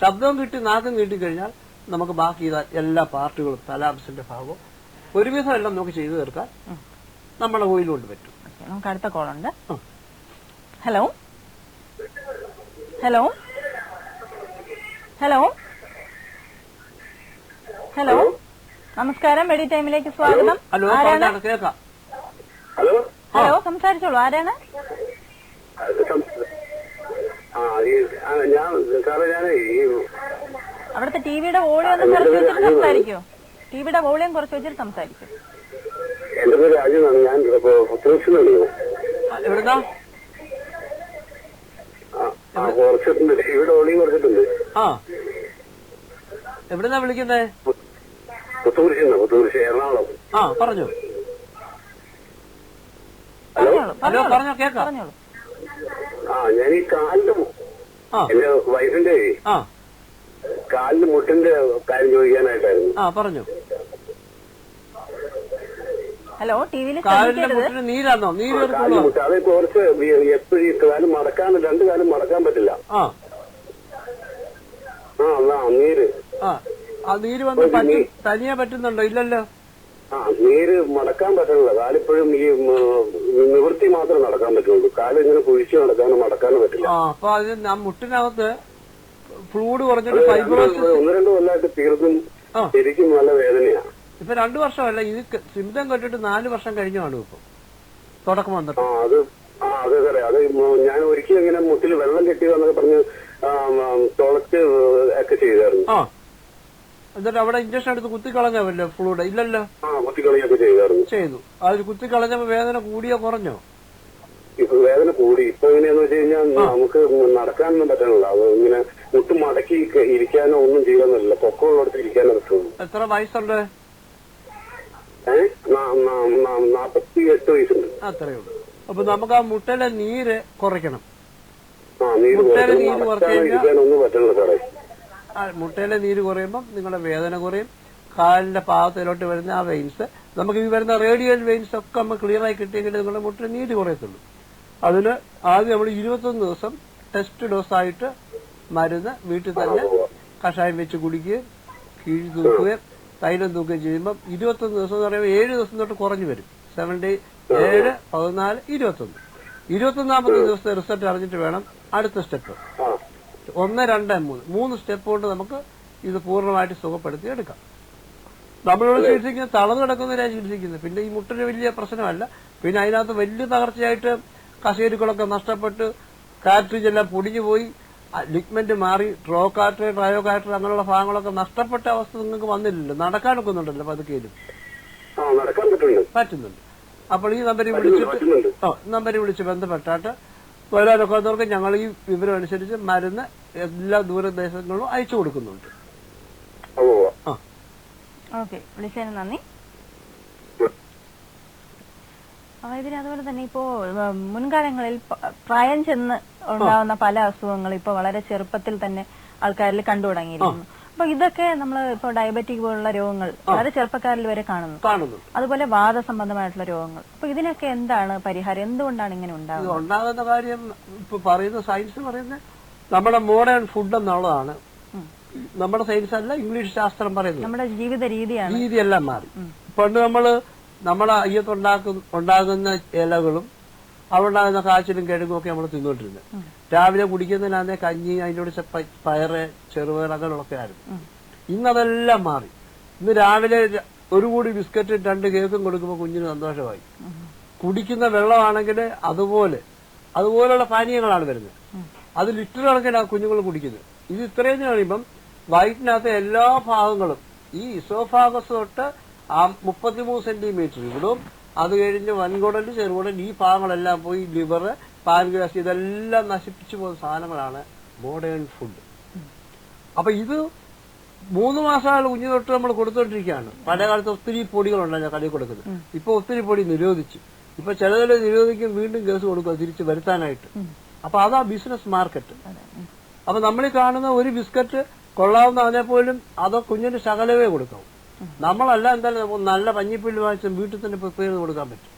ശബ്ദം കിട്ടി നാക്കും കിട്ടിക്കഴിഞ്ഞാൽ നമുക്ക് ബാക്കി എല്ലാ പാർട്ടുകളും തലാമസിന്റെ ഭാഗവും ഒരുവിധം എല്ലാം നമുക്ക് ചെയ്തു തീർക്കാൻ നമ്മുടെ ഓയിൽ കൊണ്ട് പറ്റും. നമുക്ക് അടുത്ത കോളുണ്ട്. ഹലോ ഹലോ ഹലോ ഹലോ നമസ്കാരം, മെഡി ടൈമിലേക്ക് സ്വാഗതം. ആരാണ്? കേൾക്കാം. ഹലോ, സംസാരിച്ചോളൂ. ആരാണ്? അവിടുത്തെ ടിവിയുടെ വോളിയം ഒന്ന് കുറച്ച് വെച്ചിട്ട് സംസാരിക്കോ? ടിവിയുടെ വോളിയം കുറച്ച് വെച്ചിട്ട് സംസാരിക്കോ? എന്റെ പേര് രാജനാണ്. ഞാൻ എവിടുന്നാ? കുറച്ചിട്ടുണ്ട്, ഇവിടെ വോളിയം കുറച്ചിട്ടുണ്ട്. എവിടുന്നാ വിളിക്കുന്നേ? പുത്തൂർശി എറണാകുളം. പറഞ്ഞു. ഹലോ, പറഞ്ഞോ, കേക്കാം. ഞാൻ ഈ കാലിന്റെ എന്റെ വൈഫിന്റെ കാലിന്റെ മുട്ടിന്റെ കാര്യം ചോദിക്കാനായിട്ടായിരുന്നു. പറഞ്ഞു. ഹലോ, ടിവിയിൽ നീരാന്നോ? മുട്ട അത് കുറച്ച് എപ്പോഴും കാലം മടക്കാൻ, 2 കാലം മടക്കാൻ പറ്റില്ല. നീര് നീര് വന്ന് തനിയെ പറ്റുന്നുണ്ടോ? ഇല്ലല്ലോ. നീര് മടക്കാൻ പറ്റില്ല. കാലിപ്പോഴും ഈ നിവൃത്തി മാത്രമേ നടക്കാൻ പറ്റുള്ളൂ. കാലം ഇങ്ങനെ കുഴിച്ച് നടക്കാനോ മടക്കാനോ പറ്റില്ല. അപ്പൊ അതിന് മുട്ടിനകത്ത് ഫ്ലൂയിഡ് കുറഞ്ഞിട്ട് 1-2 കൊല്ലമായിട്ട് തീർത്തും ശരിക്കും നല്ല വേദനയാണ്. ഇപ്പൊ 2 വർഷമല്ല, ഇത് സിംറ്റം കെട്ടിട്ട് 4 വർഷം കഴിഞ്ഞു കാണും. ഇപ്പൊ തുടക്കം വന്നിട്ട് അതെ സാറേ. അത് ഞാൻ ഒരിക്കലും ഇങ്ങനെ മുട്ടിൽ വെള്ളം കെട്ടിയതെന്നൊക്കെ പറഞ്ഞ് തുളച്ച് ഒക്കെ ചെയ്തായിരുന്നു. എന്നിട്ട് അവിടെ ഇഞ്ചക്ഷൻ എടുത്ത് കുത്തിക്കളഞ്ഞാവല്ലോ ഫ്ലൂയിഡ്? ഇല്ലല്ലോ. കുത്തിക്കളയൊക്കെ ചെയ്തായിരുന്നു. ചെയ്തു. അത് കുത്തിക്കളഞ്ഞപ്പോ വേദന കൂടിയോ കുറഞ്ഞോ? ഇപ്പൊ വേദന കൂടി. ഇപ്പൊ എങ്ങനെയാന്ന് വെച്ച് കഴിഞ്ഞാൽ നമുക്ക് നടക്കാനൊന്നും പറ്റണില്ല. അത് ഇങ്ങനെ മുട്ട് മടക്കി ഇരിക്കാനോ ഒന്നും ചെയ്യാനല്ല, പൊക്കമുള്ളിടത്ത് ഇരിക്കാനോ പറ്റുള്ളൂ. എത്ര വയസ്സുണ്ട്? 48 വയസ്സുണ്ട്. അത്രയേ ഉള്ളൂ. അപ്പൊ നമുക്ക് ആ മുട്ടയിലെ നീര് കുറയ്ക്കണം. മുട്ടയിലെ നീര് ഇരിക്കാനൊന്നും പറ്റണില്ല സാറേ. മുട്ടയിലെ നീര് കുറയുമ്പോൾ നിങ്ങളുടെ വേദന കുറയും. കാലിന്റെ പാദത്തിലോട്ട് വരുന്ന ആ വെയിൻസ്, നമുക്ക് ഈ വരുന്ന റേഡിയൽ വെയിൻസ് ഒക്കെ നമ്മൾ ക്ലിയർ ആയി കിട്ടിയെങ്കിൽ നിങ്ങളുടെ മുട്ടയിലെ നീര് കുറയത്തുള്ളൂ. അതിന് ആദ്യം നമ്മൾ 21 ദിവസം ടെസ്റ്റ് ഡോസായിട്ട് മരുന്ന് വീട്ടിൽ തന്നെ കഷായം വെച്ച് കുടിക്കുകയും കിഴി തൂക്കുകയും തൈലം തൂക്കുകയും ചെയ്യുമ്പോൾ 21 ദിവസം എന്ന് പറയുമ്പോൾ 7 ദിവസം തൊട്ട് കുറഞ്ഞു വരും. 7 ഡേ 7, 14, 21. 21ാമത്തെ ദിവസത്തെ റിസൾട്ട് അറിഞ്ഞിട്ട് വേണം അടുത്ത സ്റ്റെപ്പ്. 1, 2, 3 സ്റ്റെപ്പ് കൊണ്ട് നമുക്ക് ഇത് പൂർണ്ണമായിട്ട് സുഖപ്പെടുത്തി എടുക്കാം. നമ്മളിവിടെ ചികിത്സിക്കുന്നത് തളർന്നു കിടക്കുന്നതിനാണ് ചികിത്സിക്കുന്നത്. പിന്നെ ഈ മുട്ടിന് വലിയ പ്രശ്നമല്ല. പിന്നെ അതിനകത്ത് വലിയ തകർച്ചയായിട്ട് കശേരുക്കളൊക്കെ നഷ്ടപ്പെട്ട് കാർട്രിഡ്ജ് എല്ലാം പൊടിഞ്ഞു പോയി, ലിഗ്മെന്റ് മാറി, ട്രോകാർട്ടർ, ട്രയോകാർട്ടർ അങ്ങനെയുള്ള ഭാഗങ്ങളൊക്കെ നഷ്ടപ്പെട്ട അവസ്ഥ നിങ്ങൾക്ക് വന്നില്ലല്ലോ. നടക്കാനൊക്കെ ഒന്നുണ്ടല്ലോ പതുക്കേലും പറ്റുന്നുണ്ട്. അപ്പോൾ ഈ നമ്പറിൽ വിളിച്ച് ബന്ധപ്പെട്ടാട്ട് വരാനൊക്കെ വന്നവർക്ക് ഞങ്ങൾ ഈ വിവരം അനുസരിച്ച് മരുന്ന് എല്ലാ ദൂരദേശങ്ങളിലും അയച്ചു കൊടുക്കുന്നുണ്ട്. ഓക്കെ, വിളിച്ചതിന് നന്ദി. ഇതിന് അതുപോലെ തന്നെ ഇപ്പോ മുൻകാലങ്ങളിൽ പ്രായം ചെന്ന് ഉണ്ടാവുന്ന പല അസുഖങ്ങൾ ഇപ്പൊ വളരെ ചെറുപ്പത്തിൽ തന്നെ ആൾക്കാരിൽ കണ്ടു തുടങ്ങിയിരിക്കുന്നു. അപ്പൊ ഇതൊക്കെ നമ്മൾ ഇപ്പൊ ഡയബറ്റിക് പോലുള്ള രോഗങ്ങൾ വളരെ ചെറുപ്പക്കാരിൽ വരെ കാണുന്നു. അതുപോലെ വാദസംബന്ധമായിട്ടുള്ള രോഗങ്ങൾ. അപ്പൊ ഇതിനൊക്കെ എന്താണ് പരിഹാരം? എന്തുകൊണ്ടാണ് ഇങ്ങനെ ഉണ്ടാകുന്ന കാര്യം ഇപ്പൊ പറയുന്ന സയൻസ് പറയുന്നത് നമ്മുടെ മോഡേൺ ഫുഡ് എന്നുള്ളതാണ്. നമ്മുടെ സയൻസ് അല്ല, ഇംഗ്ലീഷ് ശാസ്ത്രം പറയുന്നത് നമ്മുടെ ജീവിത രീതിയെല്ലാം മാറി. പണ്ട് നമ്മളെ അയ്യത്തുണ്ടാകുന്ന ഇലകളും അവിടെ ഉണ്ടാകുന്ന കാച്ചിലും കിഴങ്ങും ഒക്കെ നമ്മൾ തിന്നോണ്ടിരുന്നത്. രാവിലെ കുടിക്കുന്നതിനാന്നെ കഞ്ഞി, അതിനോട് പയറ്, ചെറുപയർ അങ്ങനെയുള്ളൊക്കെ ആയിരുന്നു. ഇന്നതെല്ലാം മാറി. ഇന്ന് രാവിലെ ഒരു കൂടി ബിസ്ക്കറ്റ് 2 കേക്കും കൊടുക്കുമ്പോൾ കുഞ്ഞിന് സന്തോഷമായി. കുടിക്കുന്ന വെള്ളമാണെങ്കിൽ അതുപോലെയുള്ള പാനീയങ്ങളാണ് വരുന്നത്. അത് ലിറ്റർ കണക്കിനാണ് കുഞ്ഞുങ്ങൾ കുടിക്കുന്നത്. ഇത് ഇത്രയും കഴിയുമ്പം വയറ്റിനകത്ത് എല്ലാ ഭാഗങ്ങളും ഈ ഇസോഫാഗസ് തൊട്ട് 33 സെന്റിമീറ്റർ ഇവിടും, അത് കഴിഞ്ഞ് വൻകുടല്, ചെറുകുടൽ, ഈ ഭാഗങ്ങളെല്ലാം പോയി ലിവർ, പാൻക്രിയാസ് ഇതെല്ലാം നശിപ്പിച്ചു പോകുന്ന സാധനങ്ങളാണ് മോഡേൺ ഫുഡ്. അപ്പൊ ഇത് 3 മാസമായുള്ള കുഞ്ഞു തൊട്ട് നമ്മൾ കൊടുത്തോണ്ടിരിക്കുകയാണ്. പല കാലത്ത് ഒത്തിരി പൊടികളുണ്ടാണ് ഞാൻ കടയിൽ കൊടുക്കുന്നത്. ഇപ്പൊ ഒത്തിരി പൊടി നിരോധിച്ചു. ഇപ്പൊ ചിലതിൽ നിരോധിക്കും, വീണ്ടും കേസ് കൊടുക്കുക തിരിച്ചു വരുത്താനായിട്ട്. അപ്പൊ അതാ ബിസിനസ് മാർക്കറ്റ്. അപ്പൊ നമ്മൾ കാണുന്ന ഒരു ബിസ്ക്കറ്റ് കൊള്ളാവുന്ന അതിനെപ്പോലും അതോ കുഞ്ഞിന്റെ ശകലവേ കൊടുക്കാവും. നമ്മളല്ല എന്തായാലും നല്ല പഞ്ഞിപ്പുല്ല് വാങ്ങിച്ച് വീട്ടിൽ തന്നെ പ്രിപ്പയർ ചെയ്ത് കൊടുക്കാൻ പറ്റും.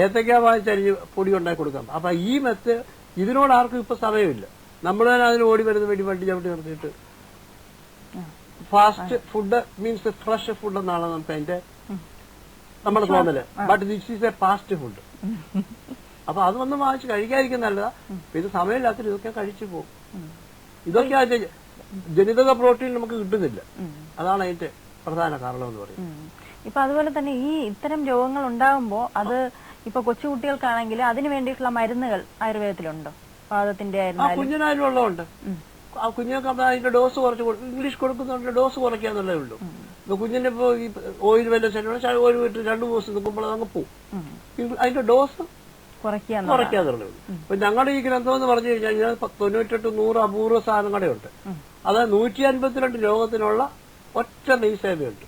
ഏത്തക്ക വാങ്ങിച്ചരിഞ്ഞ് പൊടി ഉണ്ടാക്കി കൊടുക്കാം. അപ്പൊ ഈ ഇതിനോട് ആർക്കും ഇപ്പൊ സമയമില്ല. നമ്മൾ തന്നെ അതിന് ഓടി വരുന്ന വേണ്ടി വണ്ടി ചവിട്ടി നിർത്തിയിട്ട് fast food means fresh food എന്നാണ് നമുക്ക് അതിന്റെ നമ്മുടെ തോന്നല്. But this is A fast food. അപ്പൊ അത് വന്ന് വാങ്ങിച്ച് കഴിക്കാതിരിക്കും നല്ലതാ. ഇത് സമയമില്ലാത്ത ഇതൊക്കെ കഴിച്ചു പോകും. ഇതൊക്കെ ജനിതക പ്രോട്ടീൻ നമുക്ക് കിട്ടുന്നില്ല. അതാണ് അതിന്റെ പ്രധാന കാരണം എന്ന് പറയും. ഇപ്പൊ അതുപോലെ തന്നെ ഈ ഇത്തരം രോഗങ്ങൾ ഉണ്ടാകുമ്പോ അത് ഇപ്പൊ കൊച്ചുകുട്ടികൾക്കാണെങ്കിൽ അതിന് വേണ്ടിയിട്ടുള്ള മരുന്നുകൾ ആയുർവേദത്തിലുണ്ടോ? വാദത്തിന്റെ കുഞ്ഞിനായാലും ഉള്ളതുണ്ട്. ആ കുഞ്ഞുങ്ങൾക്ക് അതിന്റെ ഡോസ് കുറച്ച് ഇംഗ്ലീഷ് കൊടുക്കുന്നുണ്ട്, ഡോസ് കുറയ്ക്കാന്നുള്ളതേ ഉള്ളൂ. ഇപ്പൊ കുഞ്ഞിന്റെ ഇപ്പൊ ഈ ഓയിൽ വല്ല ശരീരം ഓയിൽ വിട്ട് 2 ദിവസം നിൽക്കുമ്പോൾ അങ്ങ് പോകും. അതിന്റെ ഡോസ് കുറയ്ക്കാന്നുള്ളതേ ഉള്ളൂ. ഇപ്പൊ ഞങ്ങളുടെ ഈ ഗ്രന്ഥം എന്ന് പറഞ്ഞു കഴിഞ്ഞാൽ 98-100 അപൂർവ സാധനങ്ങളെ ഉണ്ട്. അത് 152 രോഗത്തിനുള്ള ഒറ്റ നെയ്സേവയുണ്ട്.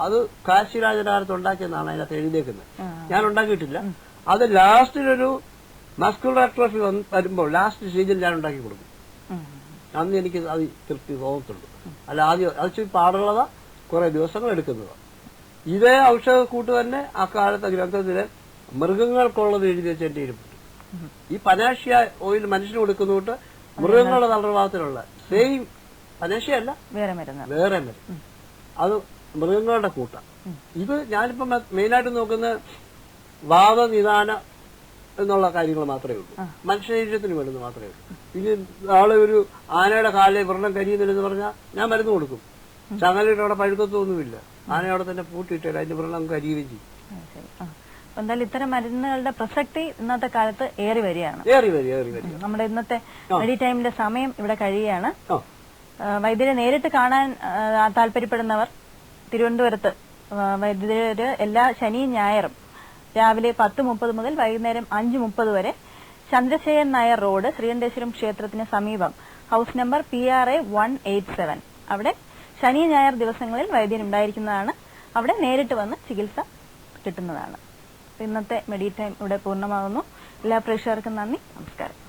അത് കാശിരാജനാരത്ത് ഉണ്ടാക്കിയെന്നാണ് അതിനകത്ത് എഴുതിയേക്കുന്നത്. ഞാൻ ഉണ്ടാക്കിയിട്ടില്ല. അത് ലാസ്റ്റിലൊരു മസ്കുലർ അട്രോഫി വരുമ്പോൾ ലാസ്റ്റ് സ്റ്റേജിൽ ഞാൻ ഉണ്ടാക്കി കൊടുക്കും. അന്ന് എനിക്ക് അത് തൃപ്തി തോന്നത്തുള്ളൂ. അല്ല ആദ്യം അത് പാടുള്ളതാ, കുറെ ദിവസങ്ങൾ എടുക്കുന്നതാ. ഇതേ ഔഷധ കൂട്ട് തന്നെ ആ കാലത്തെ ഗ്രന്ഥത്തില് മൃഗങ്ങൾക്കുള്ളത് എഴുതി വെച്ച് എന്റെ ഇരിപ്പുണ്ട്. ഈ പനാഷ്യ ഓയിൽ മനുഷ്യന് കൊടുക്കുന്നോട്ട് മൃഗങ്ങളുടെ തളർഭാഗത്തിലുള്ള സെയിം പനാഷ്യല്ല, വേറെ മരുന്ന്, അത് മൃഗങ്ങളുടെ കൂട്ടാണ്. ഇത് ഞാനിപ്പോ മെയിനായിട്ട് നോക്കുന്ന വാദനിദാന എന്നുള്ള കാര്യങ്ങൾ മാത്രമേ ഉള്ളൂ. മനുഷ്യ ശരീരത്തിന് വേണ്ടുന്നത് മാത്രമേ ഉള്ളൂ. ഇനി നാളെ ഒരു ആനയുടെ കാലിൽ വ്രണം കരിയുന്നില്ലെന്ന് പറഞ്ഞാൽ ഞാൻ മരുന്ന് കൊടുക്കും. ചങ്ങലയുടെ അവിടെ പഴുക്കത്തൊന്നുമില്ല. ആനയോടെ തന്നെ പൂട്ടിയിട്ട് അതിന്റെ വ്രണം കരിയുകയും ചെയ്യും. എന്തായാലും ഇത്തരം മരുന്നുകളുടെ പ്രസക്തി ഇന്നത്തെ കാലത്ത് ഏറി വരികയാണ്. നമ്മുടെ ഇന്നത്തെ മെഡി ടൈമിന്റെ സമയം ഇവിടെ കഴിയുകയാണ്. വൈദ്യരെ നേരിട്ട് കാണാൻ താല്പര്യപ്പെടുന്നവർ തിരുവനന്തപുരത്ത് വൈദ്യര് എല്ലാ ശനിയും ഞായറും രാവിലെ 10:30 മുതൽ വൈകുന്നേരം 5:30 വരെ ചന്ദ്രശേഖരൻ നായർ റോഡ് ശ്രീകണ്ഠേശ്വരം ക്ഷേത്രത്തിന് സമീപം ഹൌസ് നമ്പർ PRA 187. അവിടെ ശനി ഞായർ ദിവസങ്ങളിൽ വൈദ്യൻ ഉണ്ടായിരിക്കുന്നതാണ്. അവിടെ നേരിട്ട് വന്ന് ചികിത്സ കിട്ടുന്നതാണ്. ഇന്നത്തെ മെഡിറ്റൈം ഇവിടെ പൂർണ്ണമാകുന്നു. എല്ലാ പ്രേക്ഷകർക്കും നന്ദി, നമസ്കാരം.